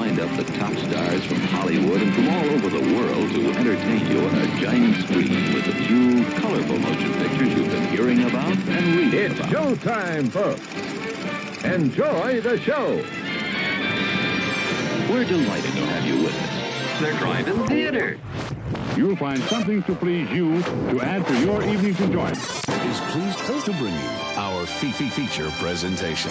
lined up the top stars from Hollywood and from all over the world to entertain you on a giant screen with the few colorful motion pictures you've been hearing about and reading It's about. showtime, folks. Enjoy the show. We're delighted to have you with us. The Drive-In Theater. You'll find something to please you to add to your evening's enjoyment. Is pleased to bring you our feature presentation.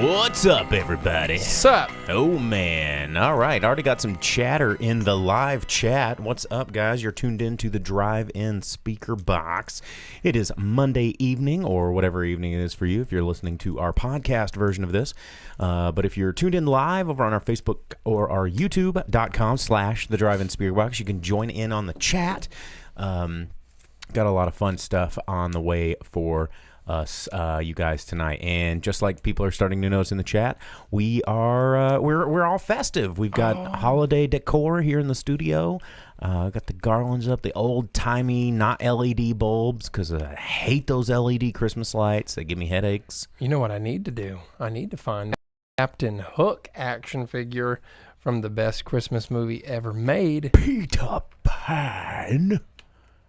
What's up, everybody? Sup? Oh, man. All right. Already got some chatter in the live chat. What's up, guys? You're tuned in to the Drive-In Speakerbox. It is Monday evening, or whatever evening it is for you if you're listening to our podcast version of this. But if you're tuned in live over on our Facebook or our YouTube.com/the Drive-In Speakerbox, you can join in on the chat. Got a lot of fun stuff on the way for us, you guys, tonight. And just like people are starting to notice in the chat, we are we're all festive. We've got holiday decor here in the studio. Got the garlands up, the old timey, not LED bulbs, because I hate those LED Christmas lights. They give me headaches. You know what I need to do? I need to find Captain Hook action figure from the best Christmas movie ever made. Peter Pan.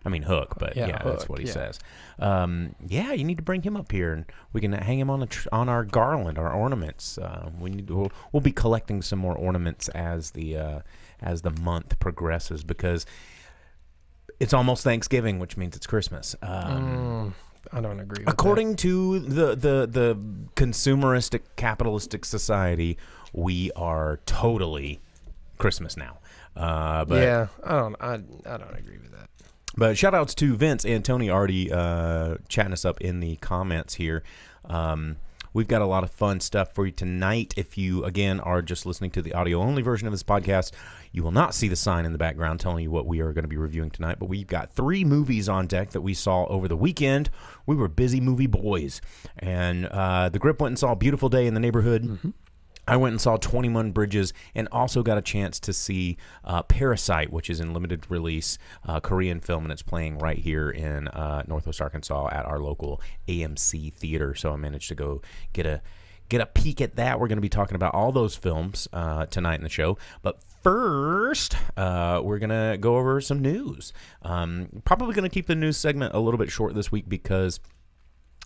I mean Hook, but yeah, Hook, that's what he says. Yeah, you need to bring him up here, and we can hang him on our garland, our ornaments. We'll be collecting some more ornaments as the month progresses, because it's almost Thanksgiving, which means it's Christmas. I don't agree with according to the consumeristic capitalistic society, we are totally Christmas now. But yeah, I don't agree with that. But shout outs to Vince and Tony already chatting us up in the comments here. We've got a lot of fun stuff for you tonight. If you, again, are just listening to the audio-only version of this podcast, you will not see the sign in the background telling you what we are going to be reviewing tonight. But we've got 3 movies on deck that we saw over the weekend. We were busy movie boys. And the Grip went and saw Beautiful Day in the Neighborhood. Mm-hmm. I went and saw 21 Bridges, and also got a chance to see Parasite, which is in limited release, Korean film, and it's playing right here in Northwest Arkansas at our local AMC theater. So I managed to go get a peek at that. We're going to be talking about all those films tonight in the show. But first, we're going to go over some news. Probably going to keep the news segment a little bit short this week because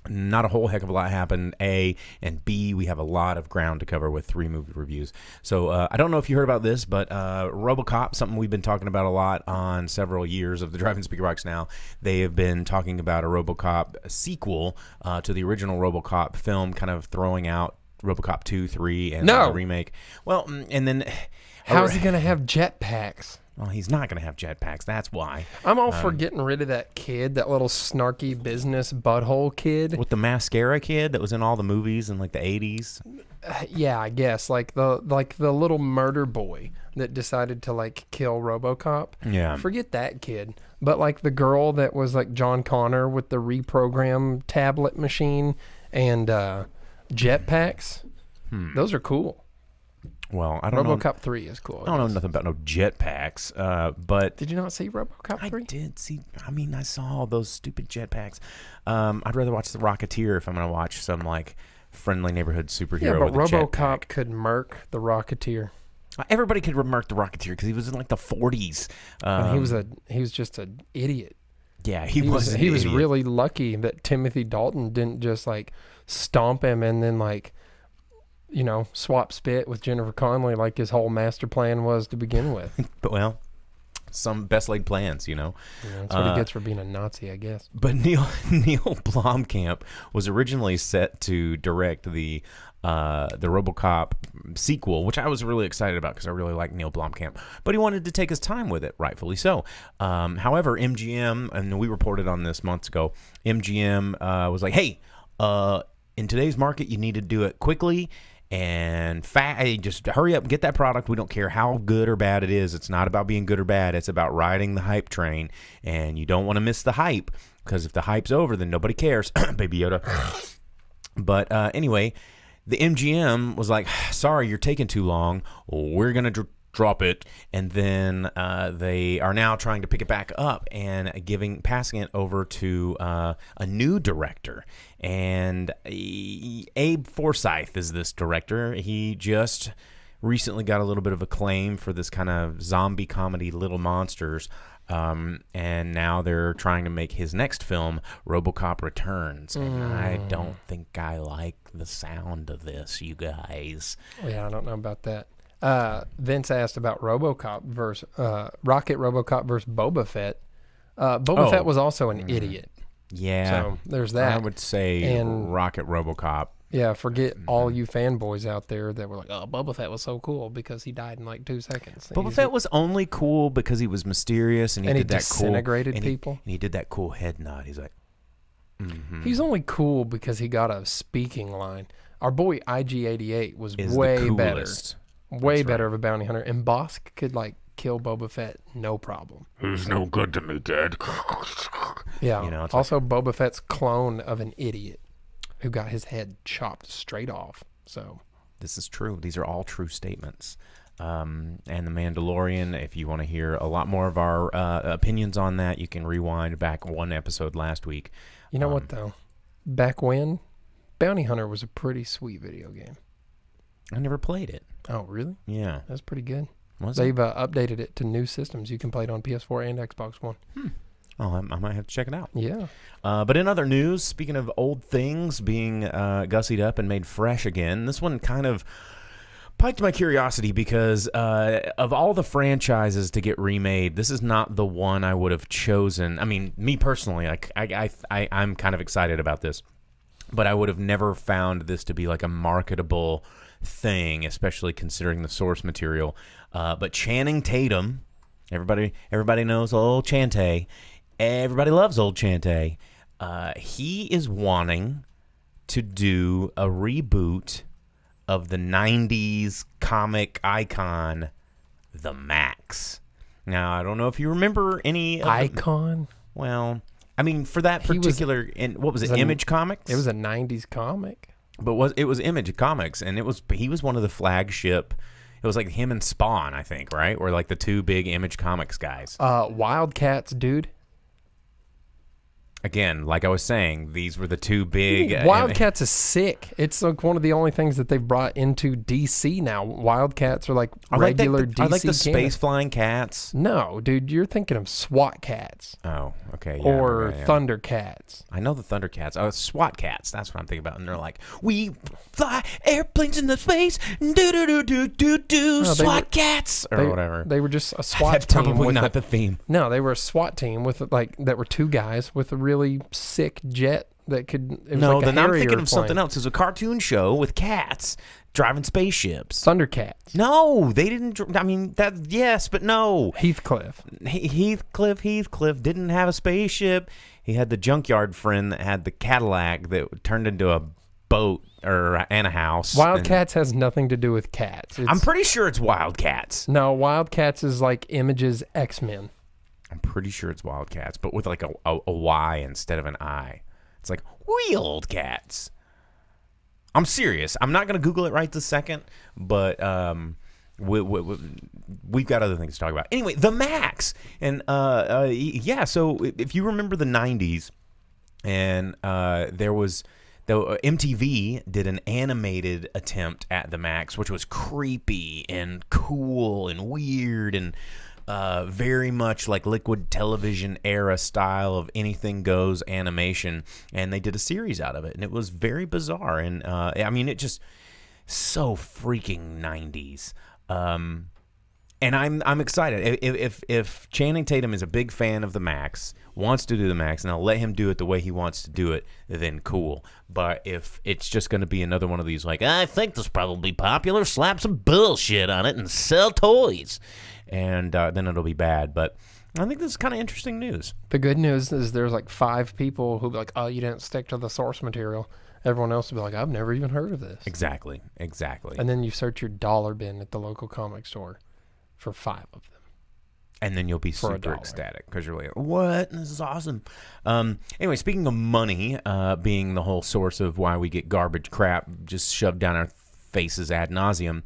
not a whole heck of a lot happened, A, and B, we have a lot of ground to cover with 3 movie reviews. So I don't know if you heard about this, but RoboCop, something we've been talking about a lot on several years of the Drive-In Speakerbox now. They have been talking about a RoboCop sequel to the original RoboCop film, kind of throwing out RoboCop 2, 3, and the remake. Well, and then how's he going to have jetpacks? Well, he's not going to have jetpacks. That's why. I'm all for getting rid of that kid, that little snarky business butthole kid. With the mascara kid that was in all the movies in like the 80s. Yeah, I guess. Like the little murder boy that decided to like kill RoboCop. Yeah. Forget that kid. But like the girl that was like John Connor with the reprogram tablet machine and jetpacks. Those are cool. Well, I don't know. RoboCop 3 is cool. I don't know nothing about no jetpacks, but... Did you not see RoboCop 3? I did see... I mean, I saw all those stupid jetpacks. I'd rather watch The Rocketeer if I'm going to watch some, like, friendly neighborhood superhero yeah, but with a RoboCop jetpack. could murk the Rocketeer. Everybody could murk the Rocketeer because he was in, like, the 40s. He was just an idiot. Yeah, he was an He was idiot. really lucky that Timothy Dalton didn't just, like, stomp him and then, like... swap spit with Jennifer Connelly like his whole master plan was to begin with. But, well, some best laid plans, Yeah, that's what he gets for being a Nazi, I guess. But Neil Blomkamp was originally set to direct the RoboCop sequel, which I was really excited about because I really like Neil Blomkamp. But he wanted to take his time with it, rightfully so. However, MGM, and we reported on this months ago, MGM was like, hey, in today's market, you need to do it quickly and just hurry up and get that product. We don't care how good or bad it is. It's not about being good or bad. It's about riding the hype train, and you don't want to miss the hype because if the hype's over, then nobody cares. Baby Yoda. But anyway, the MGM was like, sorry, you're taking too long. We're going to drop it. And then they are now trying to pick it back up and passing it over to a new director. And Abe Forsyth is this director. He just recently got a little bit of acclaim for this kind of zombie comedy, Little Monsters. And now they're trying to make his next film, RoboCop Returns. And I don't think I like the sound of this, you guys. Yeah, I don't know about that. Vince asked about RoboCop versus Rocket RoboCop versus Boba Fett. Boba Fett was also an idiot. Yeah. So there's that. I would say Rocket RoboCop. Yeah, forget all you fanboys out there that were like, oh, Boba Fett was so cool because he died in like 2 seconds. Boba Fett was only cool because he was mysterious and he did that disintegrated cool, people. And he did that cool head nod. He's like, He's only cool because he got a speaking line. Our boy IG-88 was is way the better. coolest. Way better of a bounty hunter. And Bosk could like kill Boba Fett, no problem. He's no good to me, Dad. Yeah. You know, it's also, Boba Fett's clone of an idiot who got his head chopped straight off. So this is true. These are all true statements. And The Mandalorian, if you want to hear a lot more of our opinions on that, you can rewind back one episode last week. You know what, though? Back when, Bounty Hunter was a pretty sweet video game. I never played it. Oh, really? Yeah. That's pretty good. Was They've updated it to new systems. You can play it on PS4 and Xbox One. Oh, I might have to check it out. Yeah. But in other news, speaking of old things being gussied up and made fresh again, this one kind of piqued my curiosity because of all the franchises to get remade, this is not the one I would have chosen. I mean, me personally, I'm kind of excited about this, but I would have never found this to be like a marketable thing, especially considering the source material. But Channing Tatum, everybody knows old Chante. Everybody loves old Chante. He is wanting to do a reboot of the 90s comic icon, The Max. Now, I don't know if you remember any of Icon? Well, I mean, for that particular, what was it, Image Comics? It was a 90s comic. But it was Image Comics, and he was one of the flagship. It was like him and Spawn, I think, right? Or like the two big Image Comics guys. Wildcats, dude. Again, like I was saying, these were the two big... Wildcats is sick. It's like one of the only things that they've brought into DC now. Wildcats are like regular DC. I like the space flying cats. No, dude, you're thinking of SWAT cats. Oh, okay. Yeah, or yeah. Thundercats. I know the Thundercats. Oh, SWAT cats. That's what I'm thinking about. And they're like, we fly airplanes into space. SWAT cats. Or whatever. They were just a SWAT That's team. probably not the theme. No, they were a SWAT team with that were two guys with a really sick jet that could. It was no, like then I'm thinking of plane. something else. It's a cartoon show with cats driving spaceships. Thundercats. No, they didn't. I mean, that yes, but no. Heathcliff didn't have a spaceship. He had the junkyard friend that had the Cadillac that turned into a boat and a house. Wildcats has nothing to do with cats. I'm pretty sure it's Wildcats. No, Wildcats is like Image's X-Men. I'm pretty sure it's Wildcats, but with like a Y instead of an I. It's like Wildcats. I'm serious. I'm not going to Google it right this second, but we've got other things to talk about. Anyway, The Max. And yeah, so if you remember the 90s, and MTV did an animated attempt at The Max, which was creepy and cool and weird and very much like liquid television era style of anything goes animation, and they did a series out of it, and it was very bizarre, and I mean, it just so freaking 90s. And I'm excited. If Channing Tatum is a big fan of The Max, wants to do The Max, and I'll let him do it the way he wants to do it, then cool. But if it's just going to be another one of these, like, I think this is probably popular, slap some bullshit on it and sell toys, and then it'll be bad. But I think this is kind of interesting news. The good news is there's like 5 people who'll be like, oh, you didn't stick to the source material. Everyone else will be like, I've never even heard of this. Exactly. And then you search your dollar bin at the local comic store for 5 of them. And then you'll be For super $1. ecstatic because you're like, what? This is awesome. Anyway, speaking of money being the whole source of why we get garbage crap just shoved down our faces ad nauseum,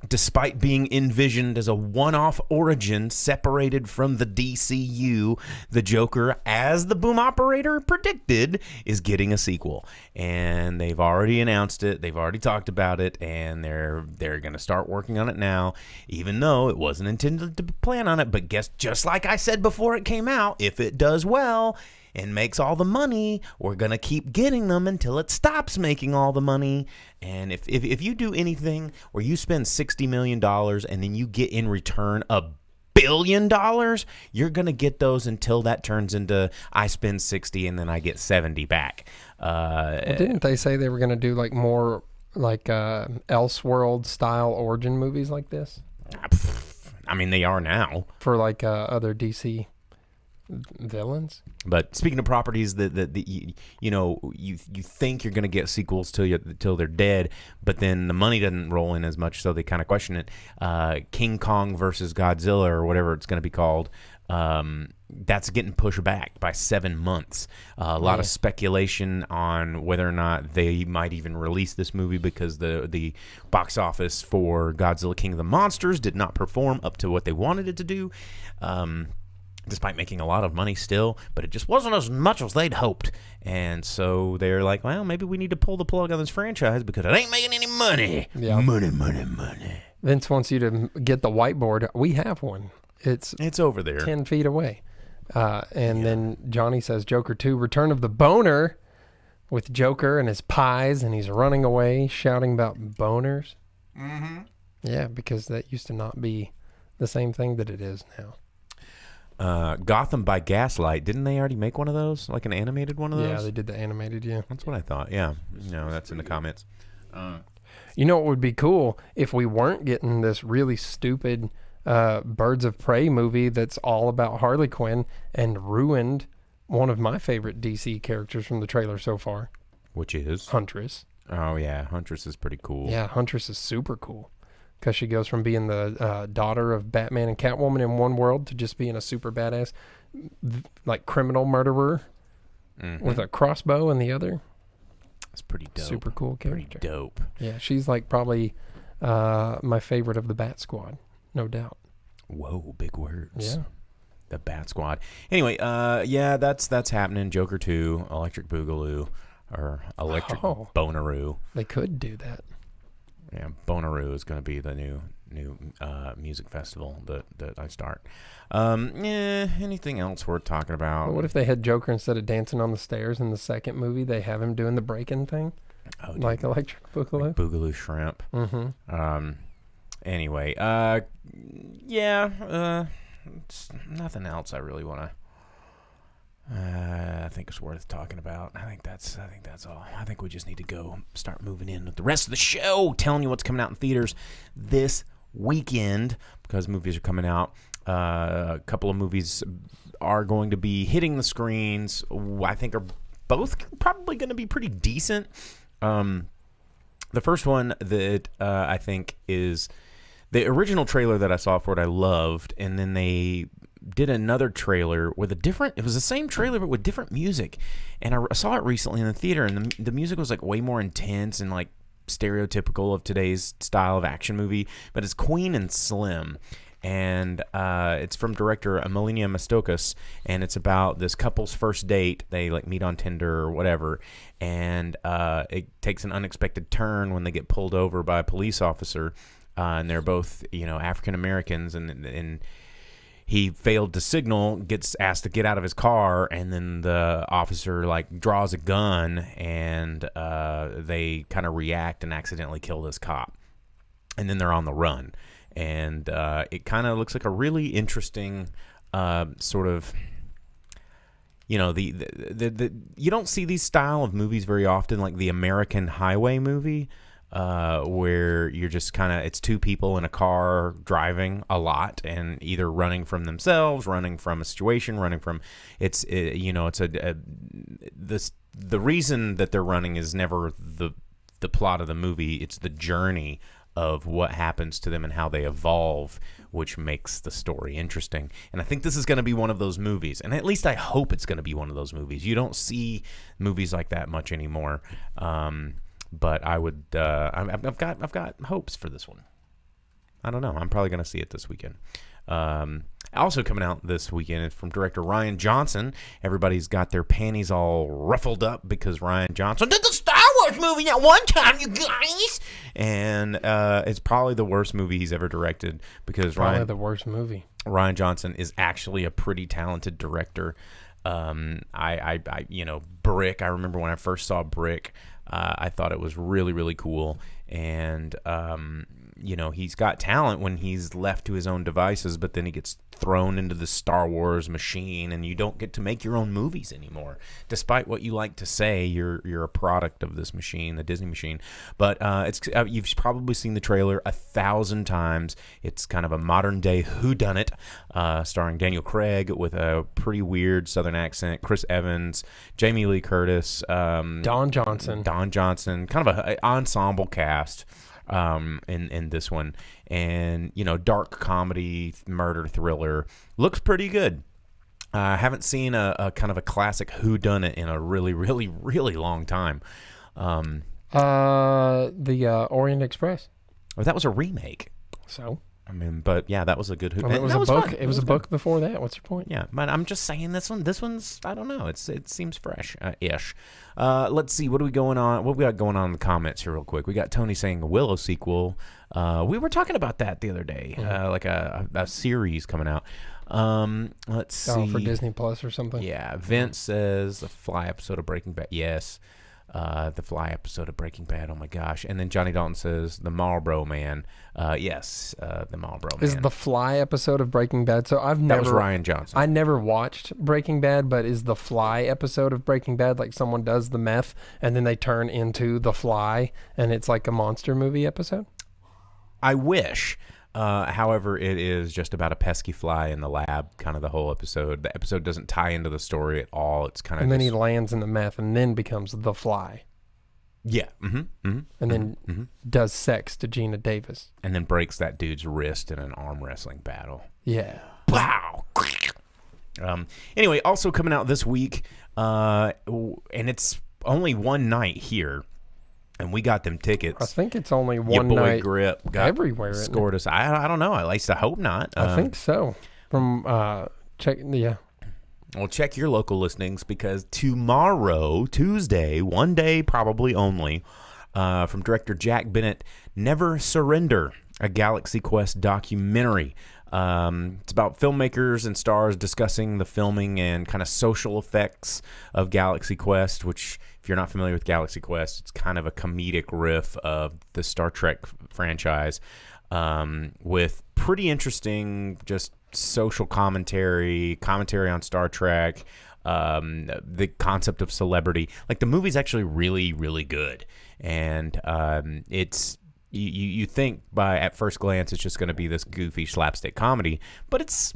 Despite being envisioned as a one-off origin separated from the DCU, the Joker, as the boom operator predicted, is getting a sequel. And they've already announced it. They've already talked about it, and they're going to start working on it now, even though it wasn't intended to plan on it. But guess, just like I said before it came out, if it does well and makes all the money, we're going to keep getting them until it stops making all the money. And if you do anything where you spend $60 million and then you get in return $1 billion, you're going to get those until that turns into I spend 60 and then I get 70 back. Well, didn't they say they were going to do like more like Elseworld style origin movies like this? I mean, they are now. For like other DC villains. But speaking of properties that you think you're going to get sequels till they're dead, but then the money doesn't roll in as much, so they kind of question it. King Kong versus Godzilla, or whatever it's going to be called, that's getting pushed back by 7 months. A lot of speculation on whether or not they might even release this movie because the box office for Godzilla King of the Monsters did not perform up to what they wanted it to do. Despite making a lot of money still, but it just wasn't as much as they'd hoped. And so they're like, well, maybe we need to pull the plug on this franchise because it ain't making any money. Yeah. Money. Vince wants you to get the whiteboard. We have one. It's over there. 10 feet away. Then Johnny says Joker 2, Return of the Boner, with Joker and his pies, and he's running away shouting about boners. Mm-hmm. Yeah, because that used to not be the same thing that it is now. Gotham by Gaslight, didn't they already make one of those, like an animated one of those? Yeah, they did the animated. Yeah, that's what I thought. Yeah, that's in the comments. You know, it would be cool if we weren't getting this really stupid Birds of Prey movie that's all about Harley Quinn and ruined one of my favorite DC characters from the trailer so far, which is Huntress. Oh yeah, Huntress is pretty cool. Yeah, Huntress is super cool. Because she goes from being the daughter of Batman and Catwoman in one world to just being a super badass, like criminal murderer with a crossbow in the other. That's pretty dope. Super cool character. Pretty dope. Yeah, she's like probably my favorite of the Bat Squad, no doubt. Whoa, big words. Yeah. The Bat Squad. Anyway, that's happening. Joker 2, Electric Boogaloo, or Electric Boneroo. They could do that. Yeah, Bonnaroo is going to be the new music festival that I start. Anything else worth talking about? Well, what if they had Joker instead of dancing on the stairs in the second movie? They have him doing the break-in thing, like Electric Boogaloo, like Boogaloo Shrimp. Mm-hmm. Anyway, it's nothing else I really want to. I think it's worth talking about. I think that's all. I think we just need to go start moving in with the rest of the show, telling you what's coming out in theaters this weekend because movies are coming out. A couple of movies are going to be hitting the screens. I think are both probably going to be pretty decent. The first one that I think is the original trailer that I saw for it. I loved, and then they did another trailer with it was the same trailer but with different music, and I saw it recently in the theater, and the music was like way more intense and like stereotypical of today's style of action movie, but it's Queen and Slim, and it's from director Melina Mastokas, and it's about this couple's first date. They like meet on Tinder or whatever, and it takes an unexpected turn when they get pulled over by a police officer, and they're both African Americans, and he failed to signal, gets asked to get out of his car, and then the officer like draws a gun, and they kind of react and accidentally kill this cop, and then they're on the run, and it kind of looks like a really interesting sort of, the you don't see these style of movies very often, like the American Highway movie. Where you're just kind of, it's two people in a car driving a lot and either running from themselves, running from a situation, running from the reason that they're running is never the plot of the movie. It's the journey of what happens to them and how they evolve, which makes the story interesting. And I think this is going to be one of those movies, and at least I hope it's going to be one of those movies. You don't see movies like that much anymore. But I would, I've got hopes for this one. I don't know. I'm probably going to see it this weekend. Also coming out this weekend is from director Ryan Johnson. Everybody's got their panties all ruffled up because Ryan Johnson did the Star Wars movie that one time, you guys. And it's probably the worst movie he's ever directed because the worst movie. Ryan Johnson is actually a pretty talented director. Brick. I remember when I first saw Brick, I thought it was really, really cool. And, he's got talent when he's left to his own devices, but then he gets thrown into the Star Wars machine, and you don't get to make your own movies anymore. Despite what you like to say, you're a product of this machine, the Disney machine. But you've probably seen the trailer 1,000 times. It's kind of a modern-day whodunit, starring Daniel Craig with a pretty weird Southern accent, Chris Evans, Jamie Lee Curtis, Don Johnson, kind of an ensemble cast. In this one, and dark comedy, murder thriller, looks pretty good. I haven't seen a kind of a classic whodunit in a really, really, really long time. The Orient Express. Oh, that was a remake. So. I mean, but yeah, that was a good whodunit. It was a book. It was a book before that. What's your point? Yeah, but I'm just saying this one's I don't know. It seems fresh ish. Let's see what we got going on in the comments here real quick. We got Tony saying a Willow sequel. We were talking about that the other day, like a series coming out. Let's see. For Disney Plus or something. Yeah, Vince says the Fly episode of Breaking Bad. Yes. The Fly episode of Breaking Bad. Oh my gosh! And then Johnny Dalton says the Marlboro Man. Yes, the Marlboro Man is the Fly episode of Breaking Bad. So that was Ryan Johnson. I never watched Breaking Bad, but is the Fly episode of Breaking Bad like someone does the meth and then they turn into the Fly and it's like a monster movie episode? I wish. However, it is just about a pesky fly in the lab, kind of the whole episode. The episode doesn't tie into the story at all. It's kind of and then he lands in the meth and then becomes the Fly. Yeah. And then does sex to Gina Davis. And then breaks that dude's wrist in an arm wrestling battle. Yeah. Wow. Anyway, also coming out this week, and it's only one night here. And we got them tickets. I think it's only one Your boy night Grip got everywhere. Scored us. I don't know. At least I hope not. I think so. From Well, check your local listings because tomorrow, Tuesday, one day probably only, from director Jack Bennett, Never Surrender, a Galaxy Quest documentary. It's about filmmakers and stars discussing the filming and kind of social effects of Galaxy Quest, which, if you're not familiar with Galaxy Quest, it's kind of a comedic riff of the Star Trek franchise, with pretty interesting just social commentary on Star Trek, the concept of celebrity. Like, the movie's actually really, really good. And it's... You think at first glance it's just going to be this goofy slapstick comedy, but it's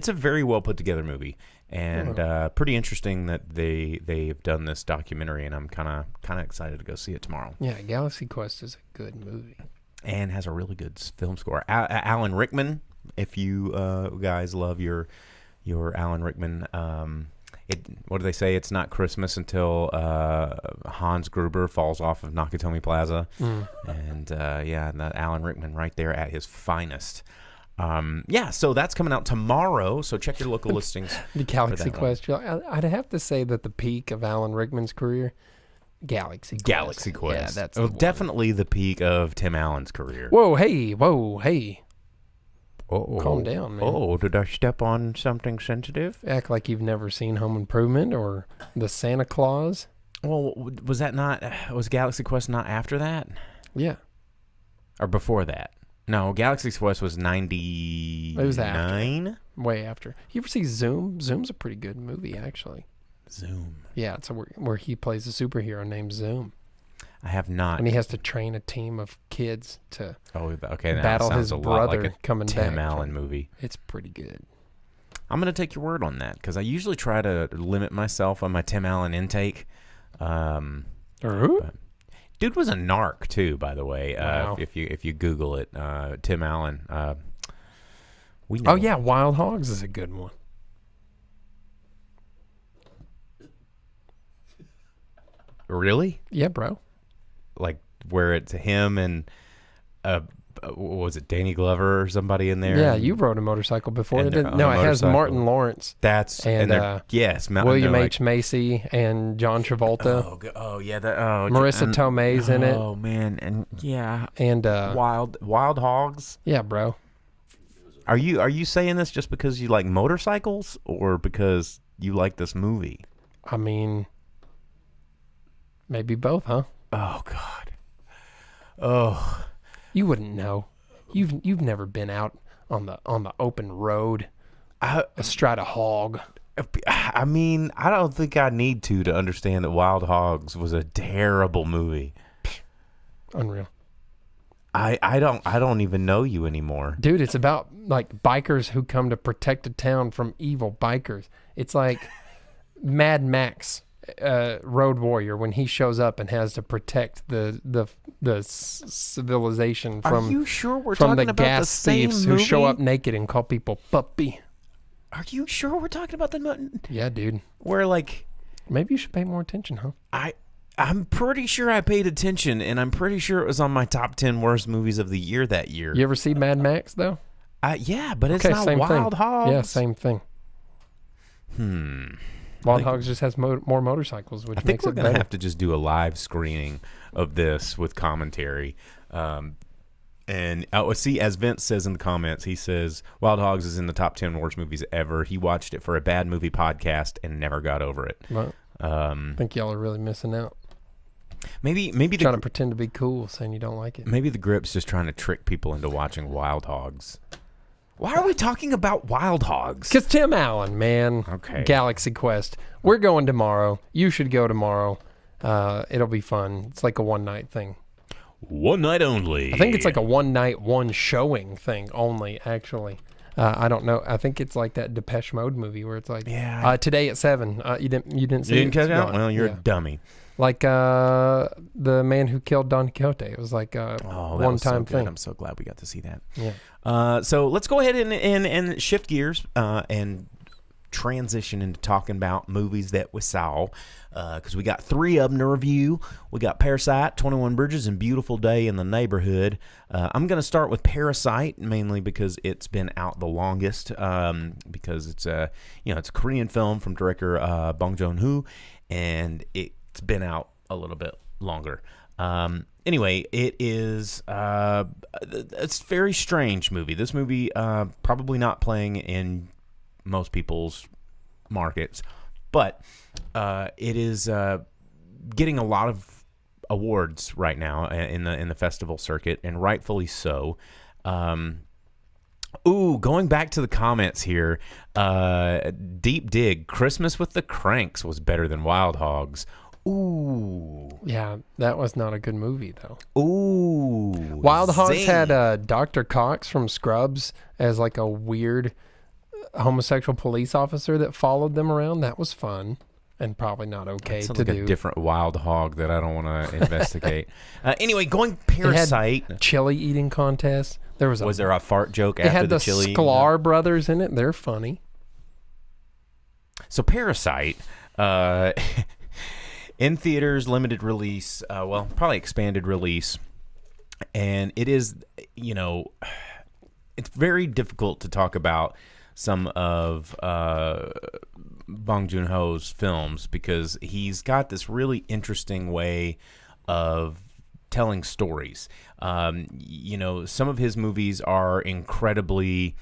a very well put together movie, and pretty interesting that they've done this documentary, and I'm kind of excited to go see it tomorrow. Yeah, Galaxy Quest is a good movie and has a really good film score. Alan Rickman, if you guys love your Alan Rickman. What do they say? It's not Christmas until Hans Gruber falls off of Nakatomi Plaza. And that Alan Rickman right there at his finest. So that's coming out tomorrow. So check your local listings. The Galaxy Quest. I'd have to say that the peak of Alan Rickman's career, Galaxy Quest. Yeah, that's definitely the peak of Tim Allen's career. Whoa, hey. Oh, calm down, man. Oh, did I step on something sensitive? Act like you've never seen Home Improvement or The Santa Claus. Well, was Galaxy Quest not after that? Yeah. Or before that? No, Galaxy Quest was 99. It was after. Way after. You ever see Zoom? Zoom's a pretty good movie, actually. Zoom. Yeah, it's where he plays a superhero named Zoom. I have not. And he has to train a team of kids to battle his brother like coming back. Tim Allen movie. It's pretty good. I'm going to take your word on that because I usually try to limit myself on my Tim Allen intake. Dude was a narc too, by the way. Wow. If you Google it, Tim Allen. We know. Oh yeah, Wild Hogs is a good one. Really? Yeah, bro. Like where it's him and a what was it, Danny Glover or somebody in there? Yeah, you rode a motorcycle before. and It they're didn't, on no, a it has motorcycle. Martin Lawrence. Yes, William they're H. Macy and John Travolta. Marissa and, Tomei's in it. Oh man, and yeah, And Wild Hogs. yeah, bro. Are you saying this just because you like motorcycles or because you like this movie? I mean, maybe both, huh? Oh God. Oh. You wouldn't know. You've never been out on the open road astride a hog. I mean, I don't think I need to understand that Wild Hogs was a terrible movie. Unreal. I don't even know you anymore. Dude, it's about like bikers who come to protect a town from evil bikers. It's like Mad Max, Road Warrior, when he shows up and has to protect the civilization from. Are you sure we're from talking the about gas the same thieves movie? who show up naked and call people puppy? Are you sure we're talking about the Yeah, dude. where like Maybe you should pay more attention, huh? I'm pretty sure I paid attention, and I'm pretty sure it was on my top 10 worst movies of the year that year. You ever see Mad Max though? Yeah, but it's Okay, not same Wild thing. Hogs. Yeah, same thing. Wild Hogs just has more motorcycles, which I think makes we're it gonna better. have to just do a live screening of this with commentary. And see, as Vince says in the comments, he says Wild Hogs is in the top 10 worst movies ever. He watched it for a bad movie podcast and never got over it. Well, I think y'all are really missing out. Maybe Trying to pretend to be cool, saying you don't like it. maybe the grip's just trying to trick people into watching Wild Hogs. Why are we talking about Wild Hogs? Because Tim Allen, man. Okay. Galaxy Quest. We're going tomorrow. You should go tomorrow. It'll be fun. It's like a one-night thing. One night only. I think it's like a one-night, one-showing thing only, actually. I don't know. I think it's like that Depeche Mode movie where it's like, today at 7. You didn't see You it? didn't catch It's out? gone. Well, you're Yeah. a dummy. Like the man who killed Don Quixote. It was like a Oh, that was so one-time good. thing. I'm so glad we got to see that. Yeah. So let's go ahead and shift gears and transition into talking about movies that we saw, because we got 3 of them to review. We got Parasite, 21 Bridges, and Beautiful Day in the Neighborhood. I'm going to start with Parasite, mainly because it's been out the longest, because it's a Korean film from director Bong Joon-ho, and it's been out a little bit longer. Anyway, it is it's a very strange movie. This movie probably not playing in most people's markets, but it is getting a lot of awards right now in the festival circuit, and rightfully so. Going back to the comments here, Deep Dig, Christmas with the Cranks was better than Wild Hogs. Ooh. Yeah, that was not a good movie, though. Ooh. Wild Hogs zing. had Dr. Cox from Scrubs as like a weird homosexual police officer that followed them around. That was fun and probably not okay Sounds to like do. a different Wild Hog that I don't want to investigate. Anyway, going It had Parasite. chili eating contest. Was there a fart joke It after had the the chili? Sklar brothers in it. They're funny. So Parasite, in theaters, limited release, probably expanded release, and it is, it's very difficult to talk about some of Bong Joon-ho's films because he's got this really interesting way of telling stories. Some of his movies are incredibly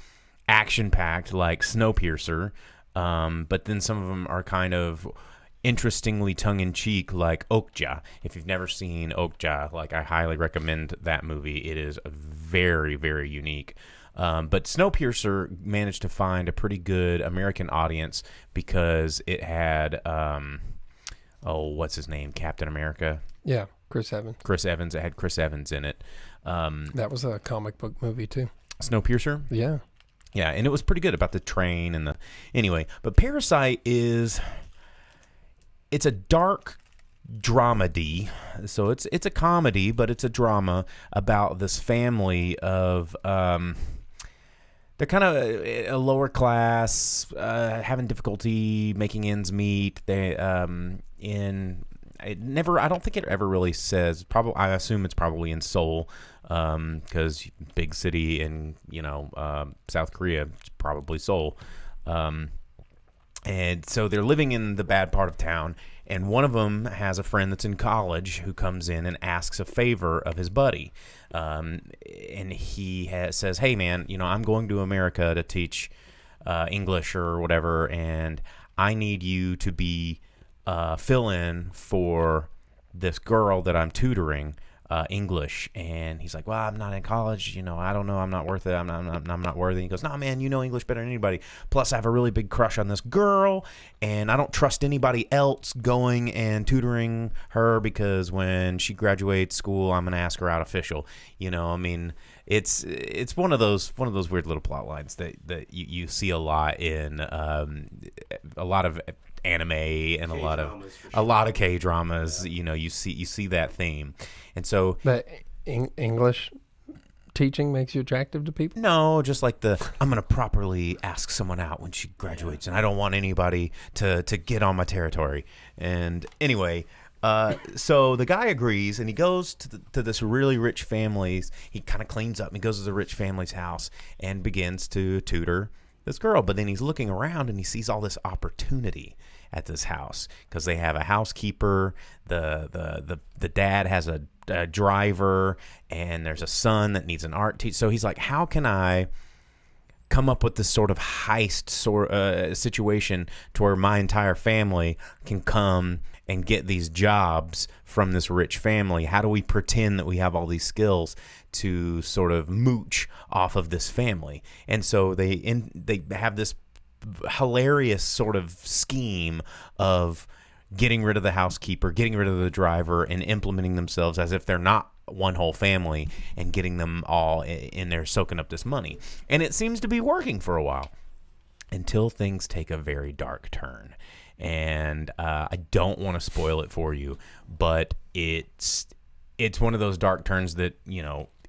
action-packed, like Snowpiercer, but then some of them are kind of interestingly tongue-in-cheek, like Okja. If you've never seen Okja, I highly recommend that movie. It is very, very unique. But Snowpiercer managed to find a pretty good American audience because it had, what's his name? Captain America? Yeah, Chris Evans. Chris Evans. It had Chris Evans in it. That was a comic book movie, too. Snowpiercer? Yeah. Yeah, and it was pretty good about the train and Anyway, but Parasite it's a dark dramedy. So it's a comedy, but it's a drama about this family of they're kind of a lower class, having difficulty making ends meet. They in I don't think it ever really says. Probably, I assume it's probably in Seoul, because big city in South Korea, it's probably Seoul. And so they're living in the bad part of town, and one of them has a friend that's in college who comes in and asks a favor of his buddy. And he says, hey, man, I'm going to America to teach English or whatever, and I need you to be fill in for this girl that I'm tutoring English. And he's like, well, I'm not in college, I don't know, I'm not worth it, I'm not worthy. He goes, nah, man, you know English better than anybody, plus I have a really big crush on this girl, and I don't trust anybody else going and tutoring her, because when she graduates school, I'm gonna ask her out official. It's one of those weird little plot lines that you see a lot in a lot of anime and a lot of K-dramas. You see that theme. And so the English teaching makes you attractive to people? No, just like I'm going to properly ask someone out when she graduates, and I don't want anybody to get on my territory. And anyway, so the guy agrees, and he goes to this really rich family's. He kind of cleans up, and he goes to the rich family's house and begins to tutor this girl. But then he's looking around, and he sees all this opportunity at this house, because they have a housekeeper, the dad has a driver, and there's a son that needs an art teacher. So he's like, how can I come up with this sort of heist situation to where my entire family can come and get these jobs from this rich family? How do we pretend that we have all these skills to sort of mooch off of this family? And so they have this hilarious sort of scheme of getting rid of the housekeeper, getting rid of the driver, and implementing themselves as if they're not one whole family, and getting them all in there soaking up this money. And it seems to be working for a while, until things take a very dark turn. And I don't want to spoil it for you, but it's one of those dark turns that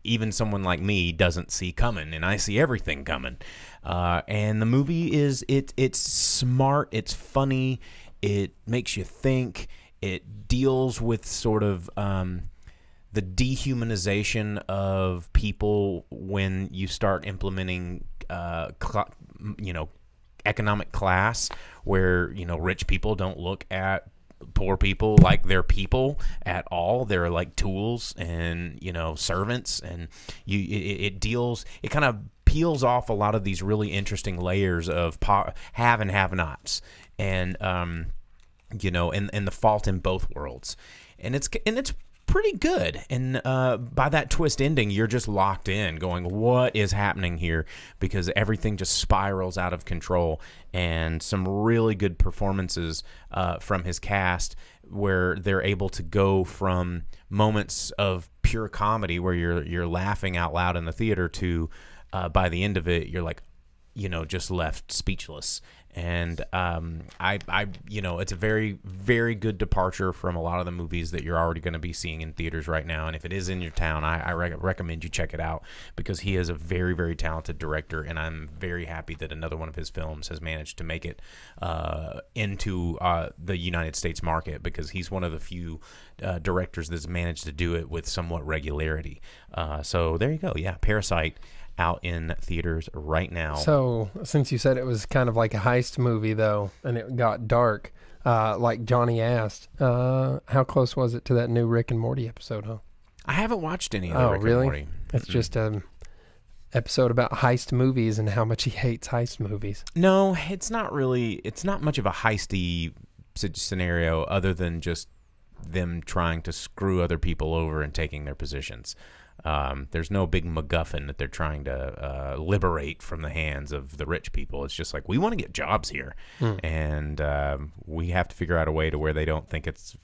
even someone like me doesn't see coming, and I see everything coming. And the movie it's smart, it's funny, it makes you think, it deals with sort of the dehumanization of people when you start implementing economic class, where rich people don't look at poor people like they're people at all. They're like tools and servants, and it kind of peels off a lot of these really interesting layers of have and have nots, and and the fault in both worlds, and it's pretty good. And by that twist ending, you're just locked in going, what is happening here? Because everything just spirals out of control. And some really good performances from his cast, where they're able to go from moments of pure comedy where you're laughing out loud in the theater to by the end of it, you're like, just left speechless. And it's a very, very good departure from a lot of the movies that you're already going to be seeing in theaters right now. And if it is in your town, I recommend you check it out, because he is a very, very talented director, and I'm very happy that another one of his films has managed to make it into the United States market, because he's one of the few directors that's managed to do it with somewhat regularity. So there you go. Yeah, Parasite, out in theaters right now. So, since you said it was kind of like a heist movie, though, and it got dark, like Johnny asked, how close was it to that new Rick and Morty episode, huh? I haven't watched any of the Rick really? and Morty. It's just an episode about heist movies and how much he hates heist movies. No, it's not much of a heisty scenario, other than just them trying to screw other people over and taking their positions. There's no big MacGuffin that they're trying to liberate from the hands of the rich people. It's just like, we want to get jobs here, and we have to figure out a way to where they don't think it's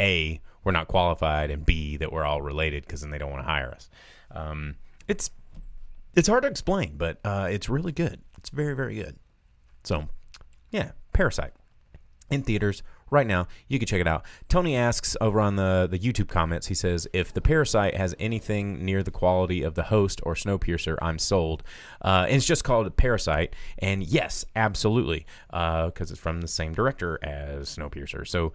A, we're not qualified, and B, that we're all related, because then they don't want to hire us. It's hard to explain, but it's really good. It's very, very good. So, yeah, Parasite in theaters right now, you can check it out. Tony asks over on the YouTube comments, he says, if the Parasite has anything near the quality of The Host or Snowpiercer, I'm sold. And it's just called Parasite. And yes, absolutely, because it's from the same director as Snowpiercer. So,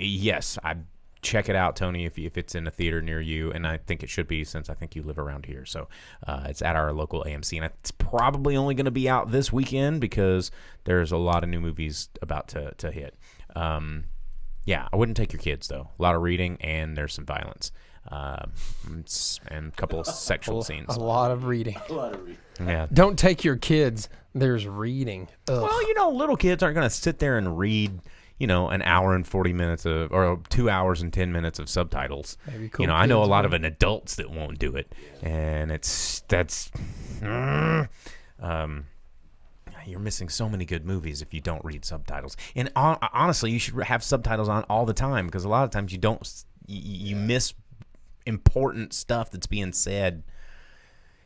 yes, I check it out, Tony, if it's in a theater near you, and I think it should be, since I think you live around here. So it's at our local AMC, and it's probably only going to be out this weekend because there's a lot of new movies about to hit. Yeah, I wouldn't take your kids, though. A lot of reading, and there's some violence. And a couple of sexual scenes. A lot of reading. Yeah. Don't take your kids. There's reading. Ugh. Well, little kids aren't going to sit there and read, an hour and 40 minutes or 2 hours and 10 minutes of subtitles. Maybe cool I know a kids lot will. of adults that won't do it, and you're missing so many good movies if you don't read subtitles. And honestly, you should have subtitles on all the time, because a lot of times you miss important stuff that's being said.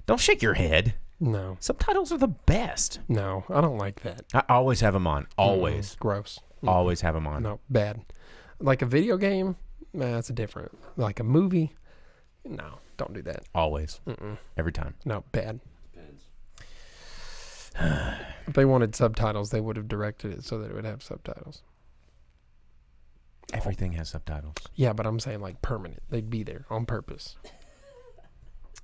Don't shake your head. No. Subtitles are the best. No, I don't like that. I always have them on. Always. Gross. Always have them on. No, bad. Like a video game, that's a different. Like a movie, no, don't do that. Always. Every time. No, bad. If they wanted subtitles, they would have directed it so that it would have subtitles. Everything has subtitles. Yeah, but I'm saying like permanent. They'd be there on purpose.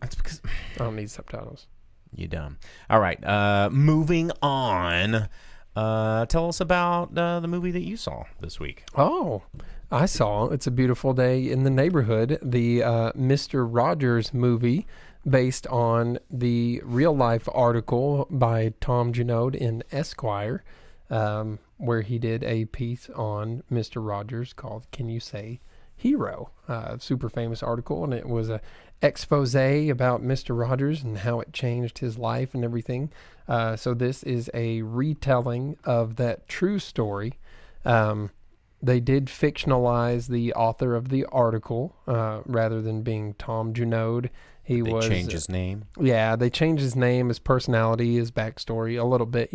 That's because I don't need subtitles. you dumb. All right. Moving on. Tell us about the movie that you saw this week. Oh, I saw It's a Beautiful Day in the Neighborhood, the Mr. Rogers movie based on the real-life article by Tom Junod in Esquire, where he did a piece on Mr. Rogers called Can You Say Hero? Super famous article, and it was a expose about Mr. Rogers and how it changed his life and everything. So this is a retelling of that true story. They did fictionalize the author of the article rather than being Tom Junod. They changed his name. Yeah, they changed his name, his personality, his backstory a little bit,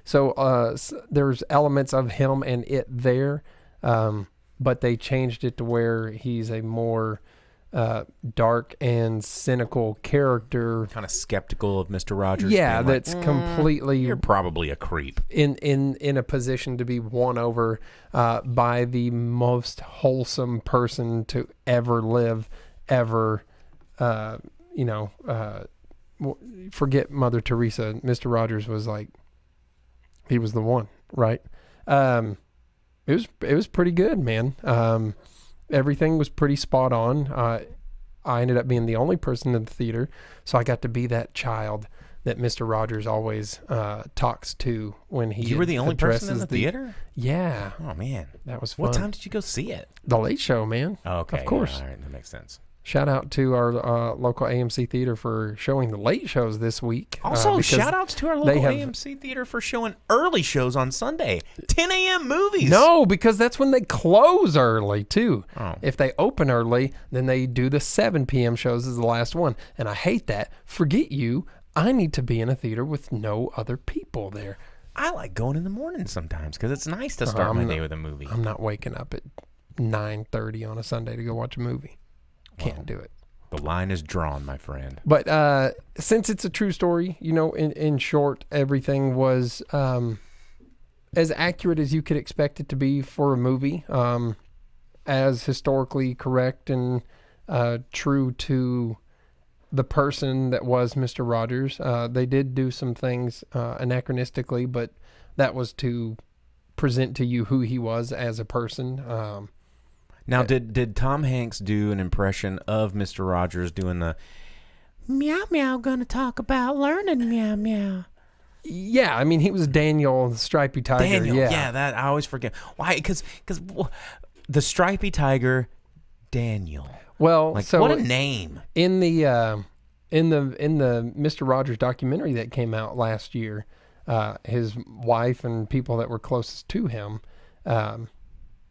So there's elements of him and it there, but they changed it to where he's a more dark and cynical character. Kind of skeptical of Mr. Rogers. Yeah, being that's completely You're probably a creep. in a position to be won over by the most wholesome person to ever live, ever. Forget Mother Teresa. Mr. Rogers was like, he was the one, right? It was pretty good, man. Everything was pretty spot on. I ended up being the only person in the theater, so I got to be that child that Mr. Rogers always talks to when he. You were the only person in the addresses theater? Yeah, Oh, man. that was fun. What time did you go see it? The Late Show, man. Okay. Of course. All right, that makes sense. Shout out to our local AMC theater for showing the late shows this week. Also, because shout outs to our local AMC theater for showing early shows on Sunday. 10 a.m. movies. No, because that's when they close early, too. Oh. If they open early, then they do the 7 p.m. shows as the last one. And I hate that. Forget you. I need to be in a theater with no other people there. I like going in the morning sometimes because it's nice to start my day with a movie. I'm not waking up at 9:30 on a Sunday to go watch a movie. Can't do it. The line is drawn, my friend. But since it's a true story, in short, everything was as accurate as you could expect it to be for a movie, as historically correct and true to the person that was Mr. Rogers. They did do some things anachronistically, but that was to present to you who he was as a person. Now, did Tom Hanks do an impression of Mr. Rogers doing the meow meow gonna talk about learning meow meow? Yeah, I mean, he was Daniel, the Stripey Tiger. Daniel, yeah, that I always forget. Why? Because the Stripey Tiger, Daniel. Well, Like, so what a name! in the Mr. Rogers documentary that came out last year, his wife and people that were closest to him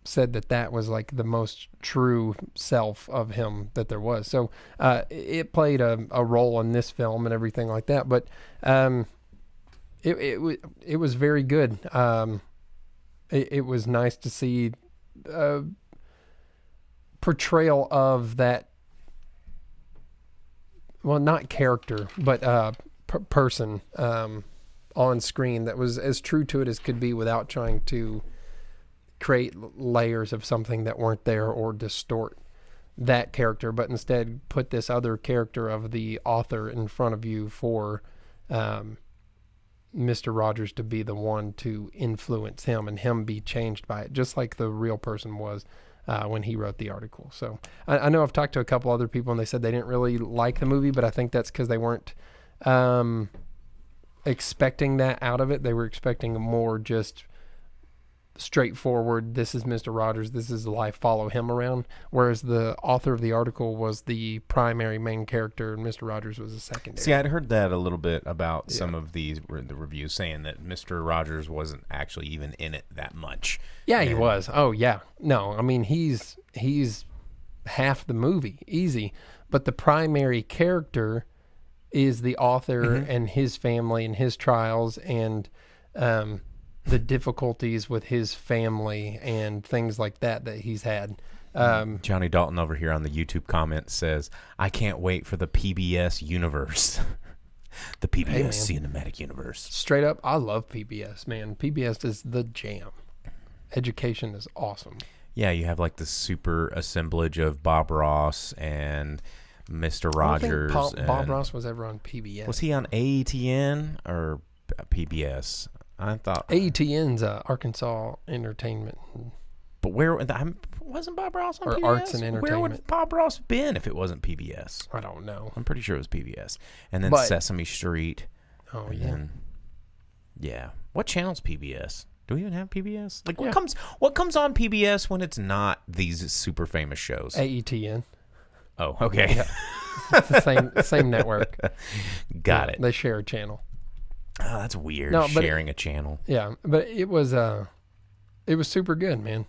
said that was like the most true self of him that there was. So it played a role in this film and everything like that. But it was very good. it was nice to see a portrayal of that. Well, not character, but person on screen that was as true to it as could be without trying to create layers of something that weren't there or distort that character, but instead put this other character of the author in front of you for Mr. Rogers to be the one to influence him and him be changed by it, just like the real person was when he wrote the article. So I know I've talked to a couple other people and they said they didn't really like the movie, but I think that's because they weren't expecting that out of it. They were expecting more just straightforward, this is Mr. Rogers, this is life, follow him around, whereas the author of the article was the primary main character and Mr. Rogers was a secondary. See, I'd heard that a little bit about some of the reviews saying that Mr. Rogers wasn't actually even in it that much. Yeah, he was. Oh yeah. No, I mean he's half the movie, easy. But the primary character is the author and his family and his trials and the difficulties with his family and things like that he's had. Johnny Dalton over here on the YouTube comment says, I can't wait for the PBS universe. The PBS cinematic universe. Straight up, I love PBS, man. PBS is the jam. Education is awesome. Yeah, you have like the super assemblage of Bob Ross and Mr. Rogers. I don't think Bob Ross was ever on PBS. Was he on AETN or PBS? I thought AETN's Arkansas Entertainment. But where wasn't Bob Ross on or PBS? Arts and Entertainment? Where would Bob Ross have been if it wasn't PBS? I don't know. I'm pretty sure it was PBS. And then Sesame Street. Oh, and yeah. Then, yeah. What channel's PBS? Do we even have PBS? Like what comes on PBS when it's not these super famous shows? AETN. Oh, okay. Yeah. It's the same network. Got it. They share a channel. Oh, that's weird. No, but sharing a channel. Yeah, but it was super good, man.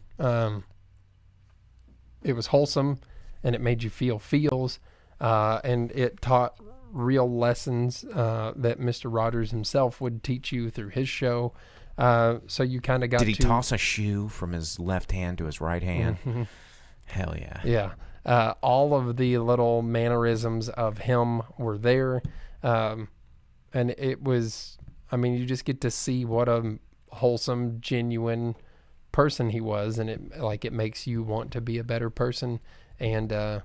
It was wholesome, and it made you feel feels, and it taught real lessons that Mr. Rogers himself would teach you through his show. So you kind of got. Did he toss a shoe from his left hand to his right hand? Mm-hmm. Hell yeah. Yeah. All of the little mannerisms of him were there, and it was. I mean, you just get to see what a wholesome, genuine person he was, and it makes you want to be a better person. And I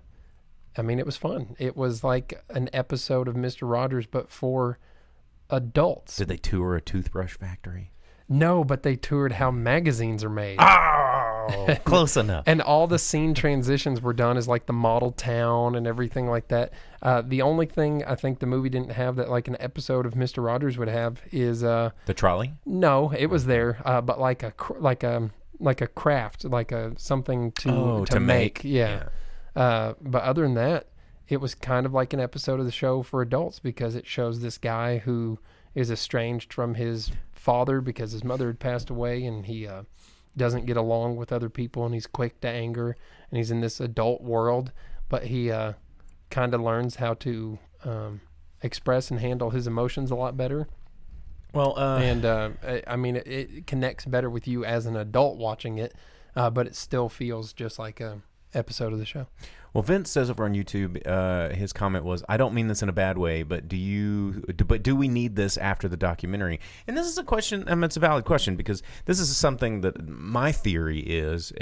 mean, it was fun. It was like an episode of Mr. Rogers, but for adults. Did they tour a toothbrush factory? No, but they toured how magazines are made. Oh, close enough. And all the scene transitions were done as like the model town and everything like that. The only thing I think the movie didn't have that like an episode of Mr. Rogers would have is the trolley. No, it was there, but like a craft, like something to make. Yeah. But other than that, it was kind of like an episode of the show for adults because it shows this guy who is estranged from his father because his mother had passed away, and he doesn't get along with other people, and he's quick to anger, and he's in this adult world, but he kind of learns how to express and handle his emotions a lot better. Well, I mean, it connects better with you as an adult watching it, but it still feels just like a episode of the show. Well, Vince says over on YouTube, his comment was, "I don't mean this in a bad way, but do we need this after the documentary?" And this is a question. I mean, it's a valid question because this is something that my theory is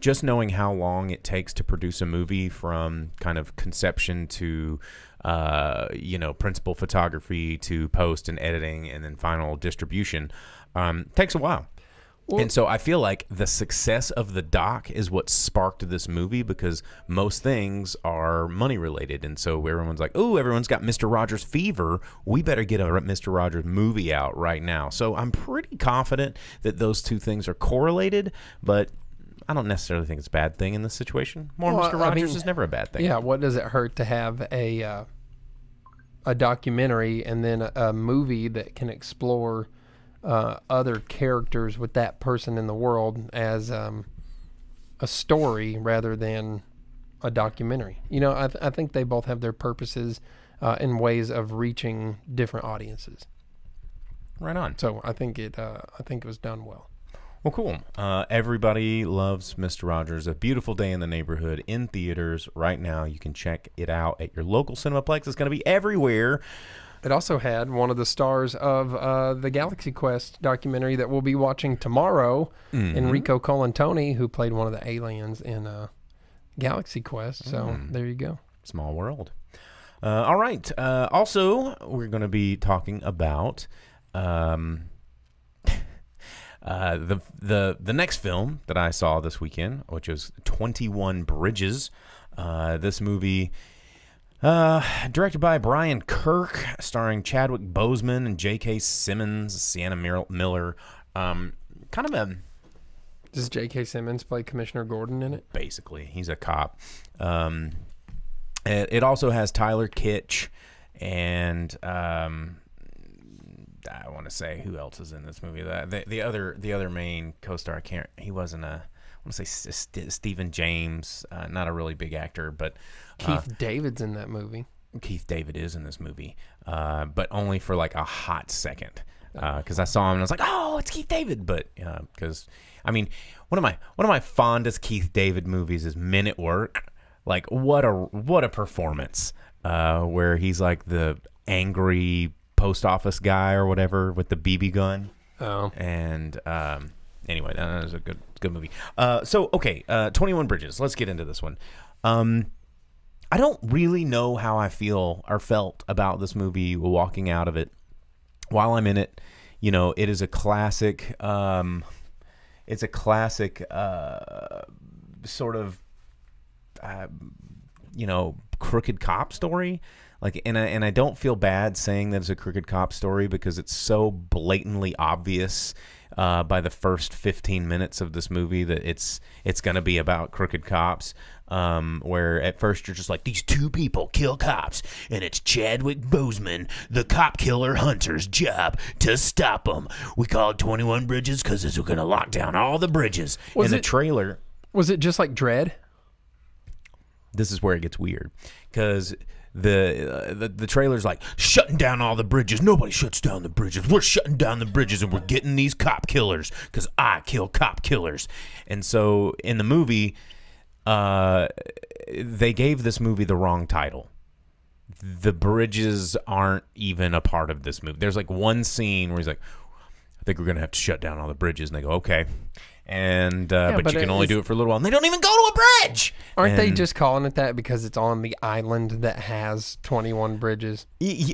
just knowing how long it takes to produce a movie from kind of conception to principal photography to post and editing and then final distribution takes a while. Well, and so I feel like the success of the doc is what sparked this movie because most things are money related. And so everyone's like, oh, everyone's got Mr. Rogers fever. We better get a Mr. Rogers movie out right now. So I'm pretty confident that those two things are correlated, but I don't necessarily think it's a bad thing in this situation. Mr. Rogers is never a bad thing. Yeah, what does it hurt to have a documentary and then a movie that can explore other characters with that person in the world as a story rather than a documentary? You know, I think they both have their purposes and ways of reaching different audiences. Right on. So I think it was done well. Well, cool. Everybody loves Mr. Rogers. A Beautiful Day in the Neighborhood in theaters right now. You can check it out at your local Cinemaplex. It's going to be everywhere. It also had one of the stars of the Galaxy Quest documentary that we'll be watching tomorrow, Enrico Colantoni, who played one of the aliens in Galaxy Quest. So there you go. Small world. All right. Also, we're going to be talking about the next film that I saw this weekend, which was 21 Bridges. This movie, directed by Brian Kirk, starring Chadwick Boseman and J.K. Simmons, Sienna Miller. Does J.K. Simmons play Commissioner Gordon in it? Basically, he's a cop. It also has Tyler Kitsch and I want to say who else is in this movie. The other main co-star, he wasn't I want to say Stephen James, not a really big actor, but Keith David's in that movie. Keith David is in this movie, but only for like a hot second. Because I saw him and I was like, oh, it's Keith David. But because I mean, one of my fondest Keith David movies is Men at Work. Like what a performance, where he's like the angry post office guy or whatever with the BB gun. Oh. And anyway, that was a good movie. So okay, 21 Bridges. Let's get into this one. I don't really know how I feel or felt about this movie walking out of it. While I'm in it, you know, it is a classic. It's a classic sort of, crooked cop story. Like, and I don't feel bad saying that it's a crooked cop story because it's so blatantly obvious by the first 15 minutes of this movie that it's going to be about crooked cops. Where at first you're just like, these two people kill cops, and it's Chadwick Boseman, the cop killer hunter's job to stop them. We call it 21 Bridges because we're going to lock down all the bridges. The trailer. Was it just like Dredd? This is where it gets weird because the trailer's like, shutting down all the bridges. Nobody shuts down the bridges. We're shutting down the bridges and we're getting these cop killers because I kill cop killers. And so in the movie, they gave this movie the wrong title. The bridges aren't even a part of this movie. There's like one scene where he's like, I think we're going to have to shut down all the bridges. And they go, okay. And but you can only do it for a little while. And they don't even go to a bridge. Aren't they just calling it that because it's on the island that has 21 bridges?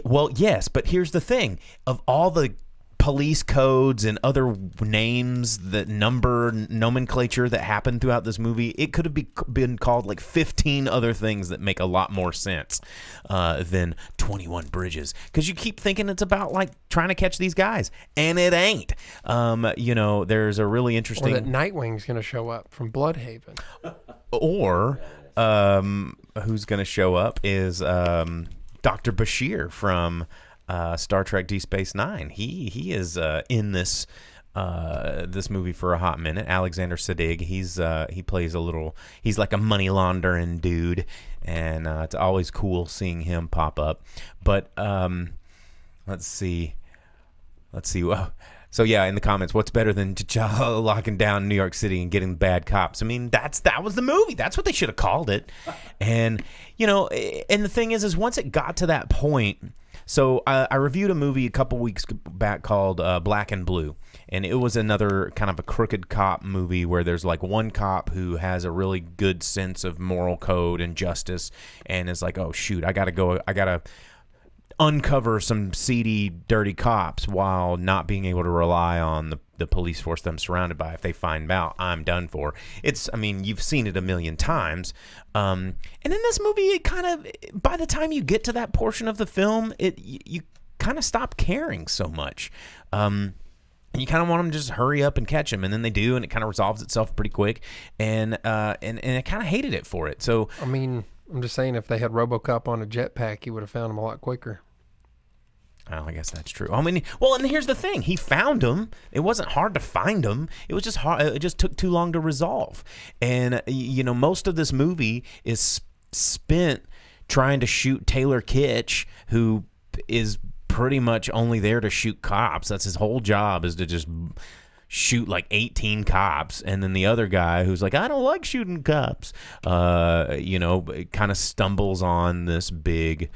Well, yes, but here's the thing. Of all the police codes and other names, that number nomenclature that happened throughout this movie, it could have been called like 15 other things that make a lot more sense than 21 Bridges, because you keep thinking it's about like trying to catch these guys, and it ain't. There's a really interesting, or that Nightwing's going to show up from Bloodhaven, or who's going to show up is Dr. Bashir from Star Trek Deep Space Nine. He is in this movie for a hot minute. Alexander Siddig. He plays he's like a money laundering dude, and it's always cool seeing him pop up. But let's see. So yeah, in the comments, what's better than T'Challa locking down New York City and getting bad cops? I mean, that was the movie. That's what they should have called it. And and the thing is once it got to that point. So I reviewed a movie a couple weeks back called Black and Blue, and it was another kind of a crooked cop movie where there's like one cop who has a really good sense of moral code and justice, and is like, oh shoot, I gotta uncover some seedy, dirty cops while not being able to rely on the police force that I'm surrounded by. If they find out, I'm done for. You've seen it a million times. And in this movie, it kind of, by the time you get to that portion of the film, you kind of stop caring so much. And you kind of want them to just hurry up and catch him, and then they do, and it kind of resolves itself pretty quick. And I kind of hated it for it. So I mean, I'm just saying, if they had RoboCop on a jetpack, you would have found him a lot quicker. Well, I guess that's true. I mean, well, and here's the thing. He found him. It wasn't hard to find him. It was just hard. It just took too long to resolve. And, most of this movie is spent trying to shoot Taylor Kitsch, who is pretty much only there to shoot cops. That's his whole job, is to just shoot like 18 cops, and then the other guy who's like, I don't like shooting cops, kind of stumbles on this big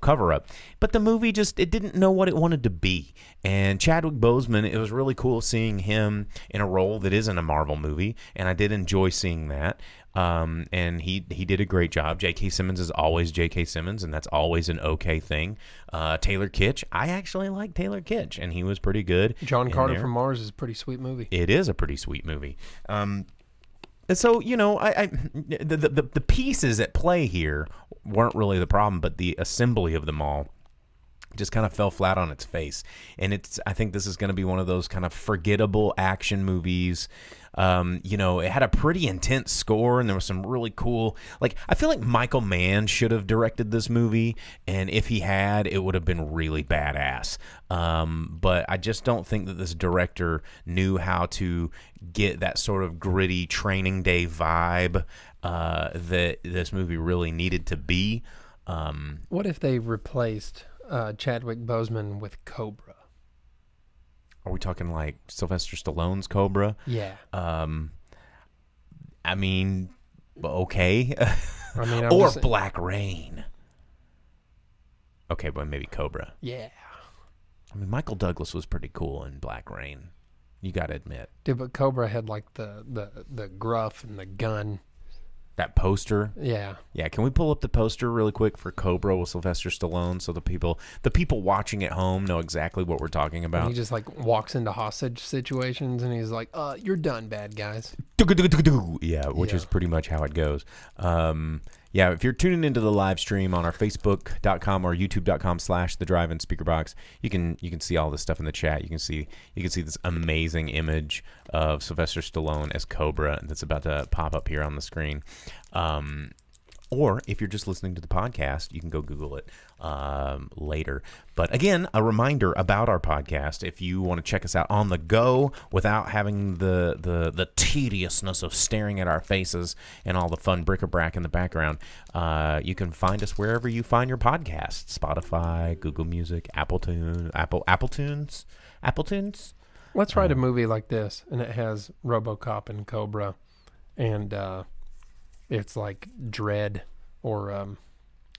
cover up. But the movie it didn't know what it wanted to be. And Chadwick Boseman, it was really cool seeing him in a role that isn't a Marvel movie, and I did enjoy seeing that. And he did a great job. J.K. Simmons is always J.K. Simmons, and that's always an okay thing. Taylor Kitsch, I actually like Taylor Kitsch, and he was pretty good. John Carter from Mars is a pretty sweet movie. It is a pretty sweet movie. And so, the pieces at play here weren't really the problem, but the assembly of them all just kind of fell flat on its face. And I think this is going to be one of those kind of forgettable action movies. It had a pretty intense score, and there was some really cool, I feel like Michael Mann should have directed this movie, and if he had, it would have been really badass. But I just don't think that this director knew how to get that sort of gritty Training Day vibe that this movie really needed to be. What if they replaced Chadwick Boseman with Cobra? Are we talking like Sylvester Stallone's Cobra? Yeah. I mean, okay. Or Black Rain. Okay, but maybe Cobra. Yeah. I mean, Michael Douglas was pretty cool in Black Rain. You got to admit. Dude, but Cobra had like the gruff and the gun. That poster. Yeah. Yeah. Can we pull up the poster really quick for Cobra with Sylvester Stallone so the people watching at home know exactly what we're talking about? And he just walks into hostage situations and he's like, you're done, bad guys. Yeah, which is pretty much how it goes. If you're tuning into the live stream on our Facebook.com or YouTube.com/The Drive-In Speakerbox, you can see all this stuff in the chat. You can see this amazing image of Sylvester Stallone as Cobra that's about to pop up here on the screen. Or if you're just listening to the podcast, you can go Google it later. But again, a reminder about our podcast. If you want to check us out on the go without having the tediousness of staring at our faces and all the fun bric-a-brac in the background, you can find us wherever you find your podcasts. Spotify, Google Music, Apple Tunes. Let's write a movie like this, and it has RoboCop and Cobra, and it's like Dread or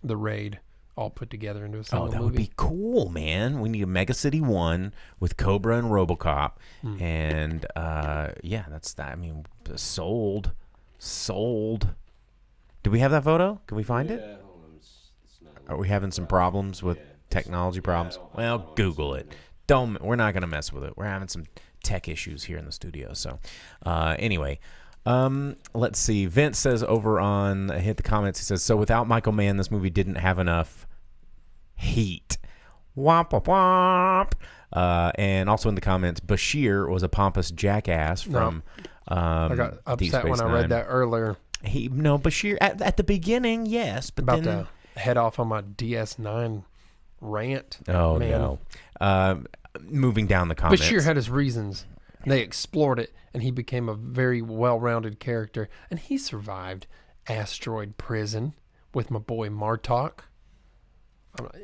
The Raid all put together into a single movie. Oh, that would be cool, man. We need a Mega City 1 with Cobra and RoboCop. And, that's that. I mean, sold. Do we have that photo? Can we find it? Are we having some problems with technology problems? Well, Google it. We're not going to mess with it. We're having some tech issues here in the studio. So, anyway. Let's see. Vince says over on hit the comments. He says, so without Michael Mann, this movie didn't have enough heat. Womp womp womp. And also in the comments, Bashir was a pompous jackass from. I got upset when I read that earlier. Bashir at the beginning, yes, but about to head off on my DS9 rant. Oh man. No. Moving down the comments. Bashir had his reasons. They explored it, and he became a very well-rounded character. And he survived asteroid prison with my boy Martok.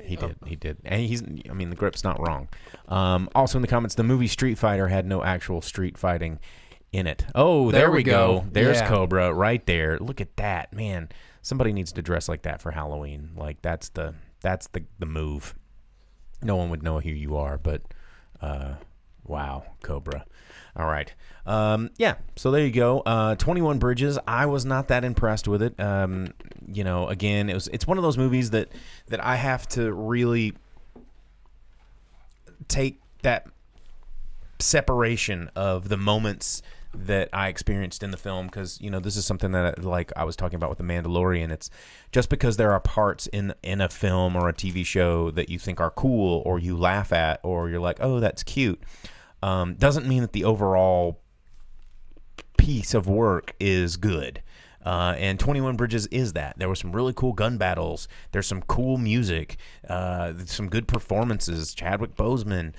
He did. And the grip's not wrong. Also in the comments, the movie Street Fighter had no actual street fighting in it. Oh, there we go. There's Cobra right there. Look at that, man. Somebody needs to dress like that for Halloween. Like that's the move. No one would know who you are, but wow, Cobra. All right. So there you go. 21 Bridges. I was not that impressed with it. Again, it's one of those movies that I have to really take that separation of the moments that I experienced in the film, because this is something that I was talking about with The Mandalorian. It's just because there are parts in a film or a TV show that you think are cool or you laugh at or you're like, oh, that's cute. Doesn't mean that the overall piece of work is good. And 21 Bridges is that. There were some really cool gun battles. There's some cool music, some good performances. Chadwick Boseman,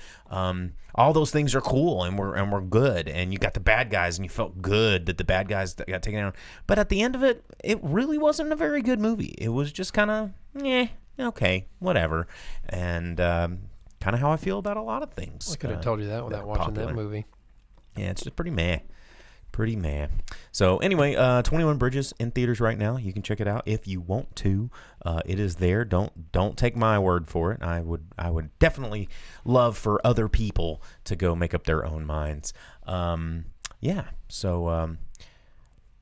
all those things are cool and we're good. And you got the bad guys, and you felt good that the bad guys got taken down. But at the end of it, it really wasn't a very good movie. It was just kind of, okay, whatever. And kind of how I feel about a lot of things. I could have told you that without watching that movie. Yeah, it's just pretty meh. Pretty meh. So anyway, 21 Bridges in theaters right now. You can check it out if you want to. It is there. Don't take my word for it. I would definitely love for other people to go make up their own minds. Yeah. So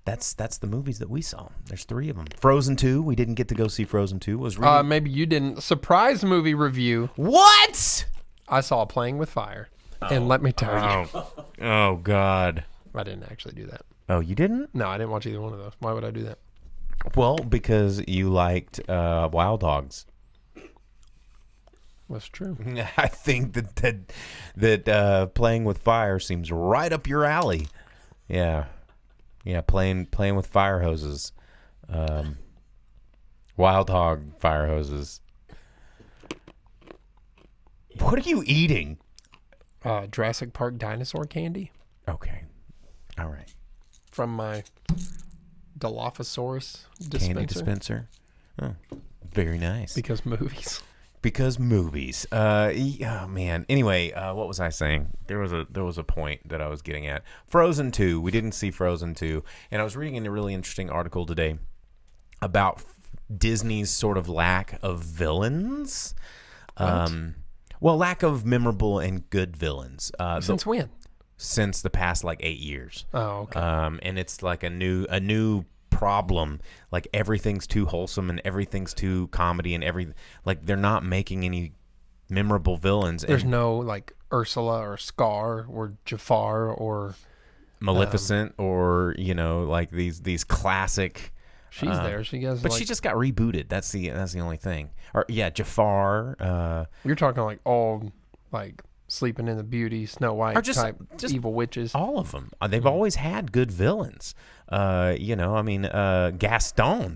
that's the movies that we saw. There's 3 of them. Frozen 2. We didn't get to go see Frozen 2. Was really maybe you didn't. Surprise movie review. What? I saw Playing with Fire, and let me tell you, Oh God. I didn't actually do that. Oh, you didn't? No, I didn't watch either one of those. Why would I do that? Well, because you liked Wild Dogs. That's true. I think that Playing with Fire seems right up your alley. Yeah, playing with fire hoses, Wild Hog fire hoses. What are you eating? Jurassic Park dinosaur candy. Okay, all right. From my Dilophosaurus dispenser. Candy dispenser. Oh, very nice. Because movies. Because movies. Oh man. Anyway, what was I saying? There was a point that I was getting at. Frozen 2. We didn't see Frozen 2, and I was reading a really interesting article today about Disney's sort of lack of villains. Well, lack of memorable and good villains. Since when? Since the past 8 years. Oh, okay. And it's like a new problem. Like everything's too wholesome and everything's too comedy and they're not making any memorable villains. There's no Ursula or Scar or Jafar or Maleficent or these classic. She's there. She has, but she just got rebooted. That's the only thing. Or Jafar. You're talking all Sleeping in the Beauty, Snow White type evil witches. All of them. They've always had good villains. Gaston's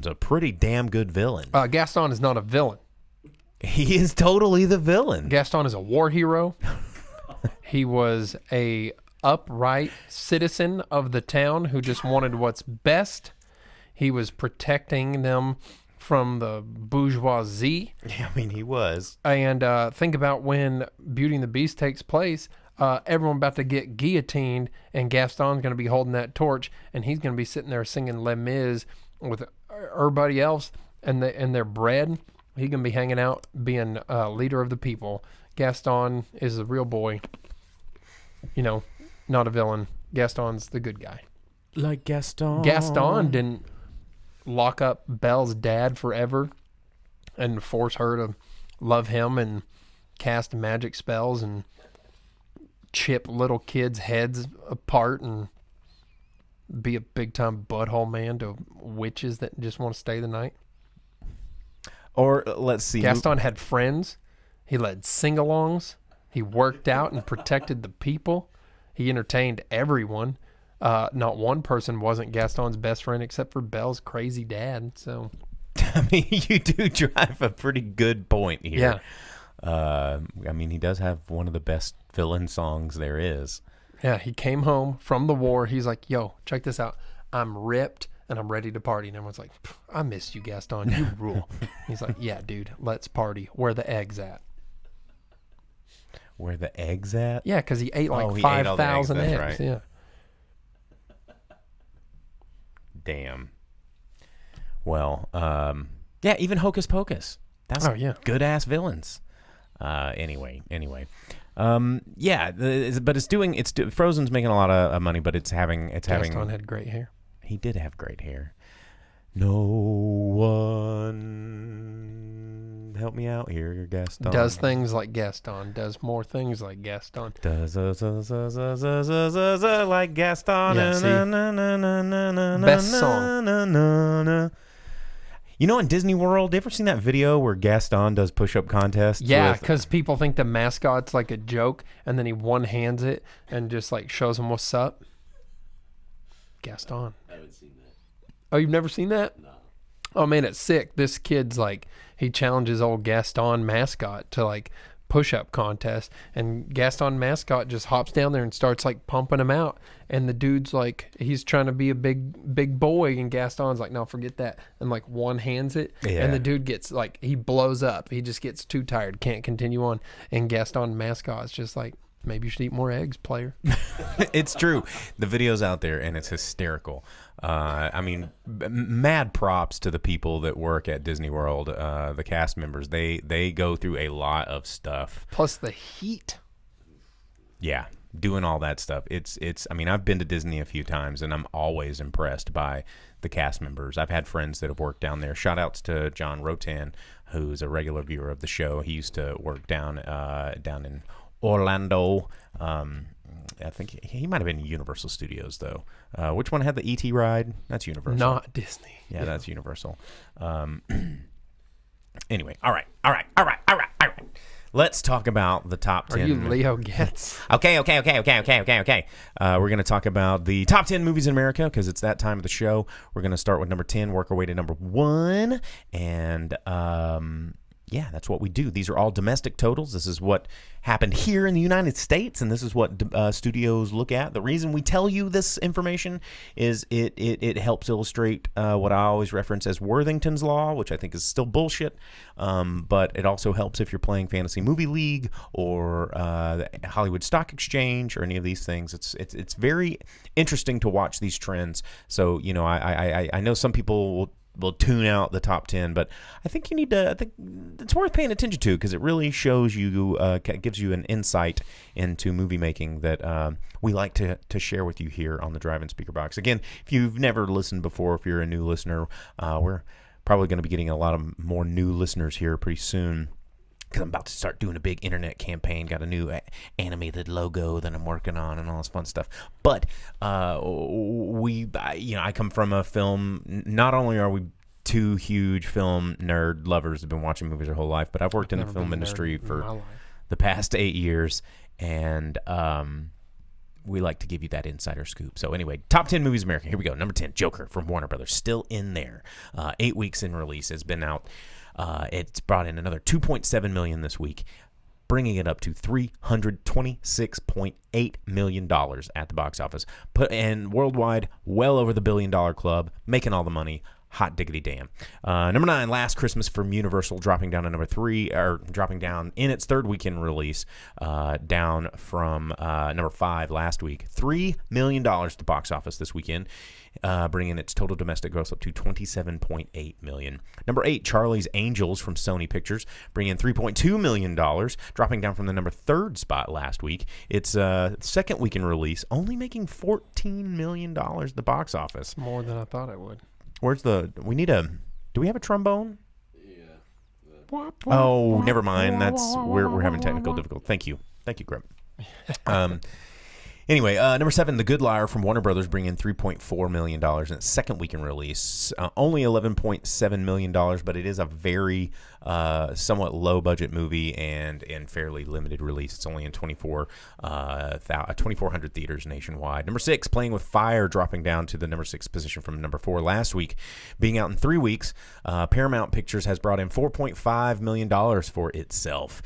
a pretty damn good villain. Gaston is not a villain. He is totally the villain. Gaston is a war hero. He was a upright citizen of the town who just wanted what's best. He was protecting them from the bourgeoisie. Yeah, he was. And think about when Beauty and the Beast takes place. Everyone about to get guillotined, and Gaston's going to be holding that torch, and he's going to be sitting there singing Les Mis with everybody else, and their bread. He's going to be hanging out, being leader of the people. Gaston is the real boy. Not a villain. Gaston's the good guy. Like Gaston. Gaston didn't lock up Belle's dad forever and force her to love him and cast magic spells and chip little kids' heads apart and be a big-time butthole man to witches that just want to stay the night. Or let's see. Gaston had friends. He led sing-alongs. He worked out and protected the people. He entertained everyone. Not one person wasn't Gaston's best friend except for Belle's crazy dad. So, you do drive a pretty good point here. Yeah. He does have one of the best villain songs there is. Yeah, he came home from the war. He's like, yo, check this out. I'm ripped and I'm ready to party. And everyone's like, I missed you, Gaston. You rule. He's like, yeah, dude, let's party. Where the eggs at? Where the eggs at? Yeah, because he ate 5,000 eggs. Right. Yeah. Damn. Well, even Hocus Pocus. That's good-ass villains. Anyway. But Frozen's making a lot of money, but Gaston had great hair. He did have great hair. No one help me out here, Gaston. Does things like Gaston. Does more things like Gaston. Does like Gaston. Yeah, see? Best song. In Disney World, ever seen that video where Gaston does push-up contests? Yeah, because people think the mascot's like a joke, and then he one-hands it and just shows them what's up. Gaston. I haven't seen that. Oh, you've never seen that? No. Oh, man, it's sick. This kid's he challenges old Gaston mascot to push-up contest, and Gaston mascot just hops down there and starts pumping him out, and the dude's he's trying to be a big boy, and Gaston's no, forget that, and one hands it, and the dude gets he blows up. He just gets too tired, can't continue on, and Gaston mascot's just Maybe you should eat more eggs, player. It's true. The video's out there, and it's hysterical. I mean, mad props to the people that work at Disney World, the cast members. They go through a lot of stuff. Plus the heat. Yeah, doing all that stuff. It's. I mean, I've been to Disney a few times, and I'm always impressed by the cast members. I've had friends that have worked down there. Shout outs to John Rotan, who's a regular viewer of the show. He used to work down in Orlando. I think he might have been Universal Studios, though. Which one had the E.T. ride? That's Universal. Not Disney. Yeah, that's Universal. Anyway, all right. Let's talk about the top 10. Are you Leo Getz? Okay. We're going to talk about the top 10 movies in America because it's that time of the show. We're going to start with number 10, work our way to number 1. And yeah, that's what we do. These are all domestic totals. This is what happened here in the United States, and this is what studios look at. The reason we tell you this information is it helps illustrate what I always reference as Worthington's Law, which I think is still bullshit, but it also helps if you're playing Fantasy Movie League or the Hollywood Stock Exchange or any of these things. It's very interesting to watch these trends. So, you know, I know some people will tune out the top 10, but I think you need to. I think it's worth paying attention to because it really shows you, gives you an insight into movie making that we like to share with you here on the Drive-In Speakerbox. Again, if you've never listened before, if you're a new listener, we're probably going to be getting a lot of more new listeners here pretty soon. Because I'm about to start doing a big internet campaign. Got a new animated logo that I'm working on and all this fun stuff. But I come from a film. Not only are we two huge film nerd lovers who've been watching movies their whole life, but I've worked in the film industry for the past 8 years, and we like to give you that insider scoop. So anyway, top 10 movies in America. Here we go. Number 10, Joker from Warner Brothers, still in there. 8 weeks in release. Has been out. It's brought in another $2.7 million this week, bringing it up to $326.8 million at the box office. And worldwide, well over the $1 billion club, making all the money. Hot diggity damn. Number 9, Last Christmas from Universal, dropping down to number 3, or dropping down in its third weekend release, down from number 5 last week. $3 million at the box office this weekend, bringing its total domestic gross up to $27.8 million. Number 8, Charlie's Angels from Sony Pictures, bringing in $3.2 million, dropping down from the number 3rd spot last week. Its second weekend release, only making $14 million at the box office. More than I thought I would. Do we have a trombone? Yeah. Oh, never mind. We're having technical difficulty. Thank you, Greg. Anyway, number 7, The Good Liar from Warner Brothers, bringing in $3.4 million in its second weekend release. Only $11.7 million, but it is a very somewhat low-budget movie and fairly limited release. It's only in 2,400 theaters nationwide. Number 6, Playing with Fire, dropping down to the number 6 position from number 4 last week. Being out in 3 weeks, Paramount Pictures has brought in $4.5 million for itself,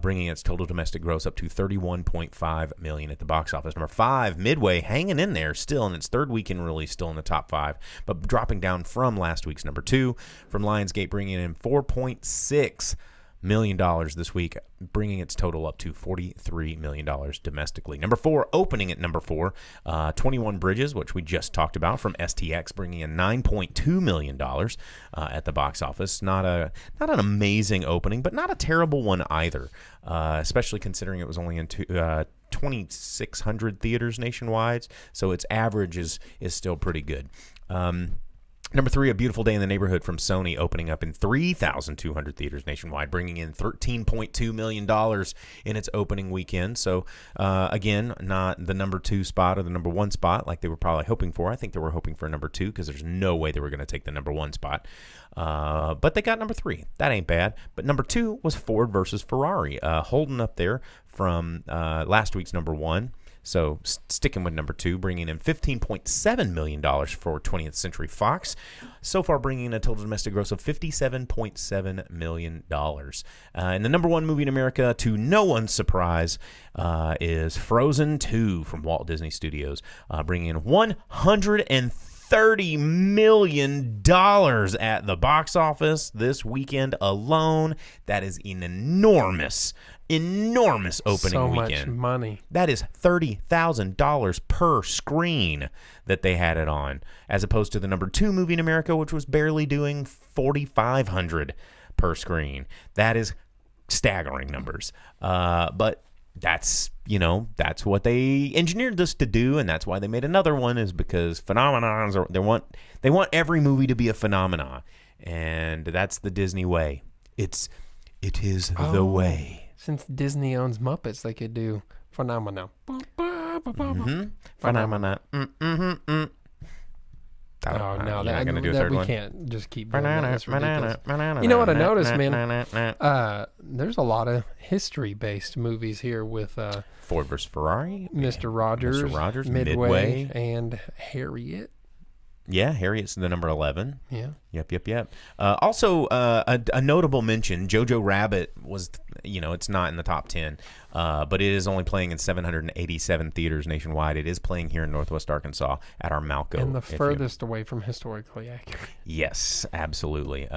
bringing its total domestic gross up to $31.5 million at the box office. Number 5, Midway, hanging in there still in its third weekend release, still in the top 5, but dropping down from last week's number 2. From Lionsgate, bringing in $4.6 million this week, bringing its total up to $43 million domestically. Number 4, opening at number 4, 21 Bridges, which we just talked about, from STX, bringing in $9.2 million at the box office. Not an amazing opening, but not a terrible one either, especially considering it was only in 2,600 theaters nationwide, so its average is still pretty good. Number 3, A Beautiful Day in the Neighborhood from Sony, opening up in 3,200 theaters nationwide, bringing in $13.2 million in its opening weekend. So, again, not the number 2 spot or the number 1 spot like they were probably hoping for. I think they were hoping for number 2 because there's no way they were going to take the number 1 spot. But they got number 3. That ain't bad. But number 2 was Ford versus Ferrari, holding up there from last week's number 1. So sticking with number 2, bringing in $15.7 million for 20th Century Fox. So far bringing in a total domestic gross of $57.7 million. And the number 1 movie in America, to no one's surprise, is Frozen 2 from Walt Disney Studios, bringing in $130 $30 million at the box office this weekend alone. That is an enormous opening weekend. So much money. That is $30,000 per screen that they had it on, as opposed to the number 2 movie in America, which was barely doing $4,500 per screen. That is staggering numbers. But that's what they engineered this to do, and that's why they made another one, is because they want every movie to be a phenomenon, and that's the Disney way. It is the way. Since Disney owns Muppets, they could do Phenomena. Phenomena. Oh, no, you're not gonna do a third we one? can't just keep doing that. That's ridiculous. You know what I noticed, man? There's a lot of history-based movies here with Ford versus Ferrari, Mr. Rogers, Midway, and Harriet. Yeah, Harriet's the number 11. Yeah. Yep. Also, a notable mention, Jojo Rabbit was, it's not in the top 10, but it is only playing in 787 theaters nationwide. It is playing here in Northwest Arkansas at our Malco. And the furthest away from historically accurate. Yes, absolutely.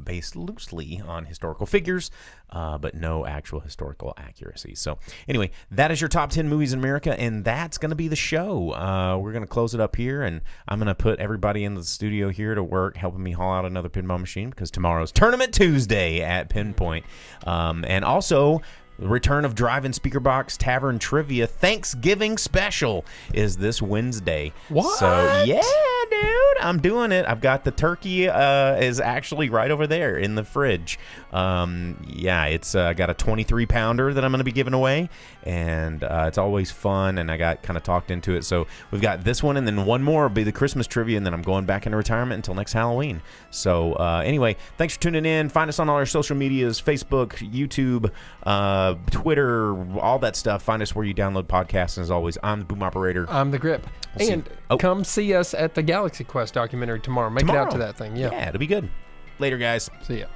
Based loosely on historical figures, but no actual historical accuracy. So anyway, that is your top 10 movies in America, and that's going to be the show. We're going to close it up here, and I'm going to put everybody in the studio here to work, helping me haul out another pinball machine, because tomorrow's Tournament Tuesday at Pinpoint. And also, the return of Drive-In Speakerbox Tavern Trivia Thanksgiving Special is this Wednesday. What? So, yeah, dude, I'm doing it. I've got the turkey is actually right over there in the fridge. It's got a 23-pounder that I'm going to be giving away, and it's always fun, and I got kind of talked into it. So we've got this one, and then one more will be the Christmas trivia, and then I'm going back into retirement until next Halloween. So anyway, thanks for tuning in. Find us on all our social medias, Facebook, YouTube, Twitter, all that stuff. Find us where you download podcasts. And as always, I'm the Boom Operator. I'm the Grip. Come see us at the Galaxy Quest documentary tomorrow. Make it out to that thing. Yeah, it'll be good. Later, guys. See ya.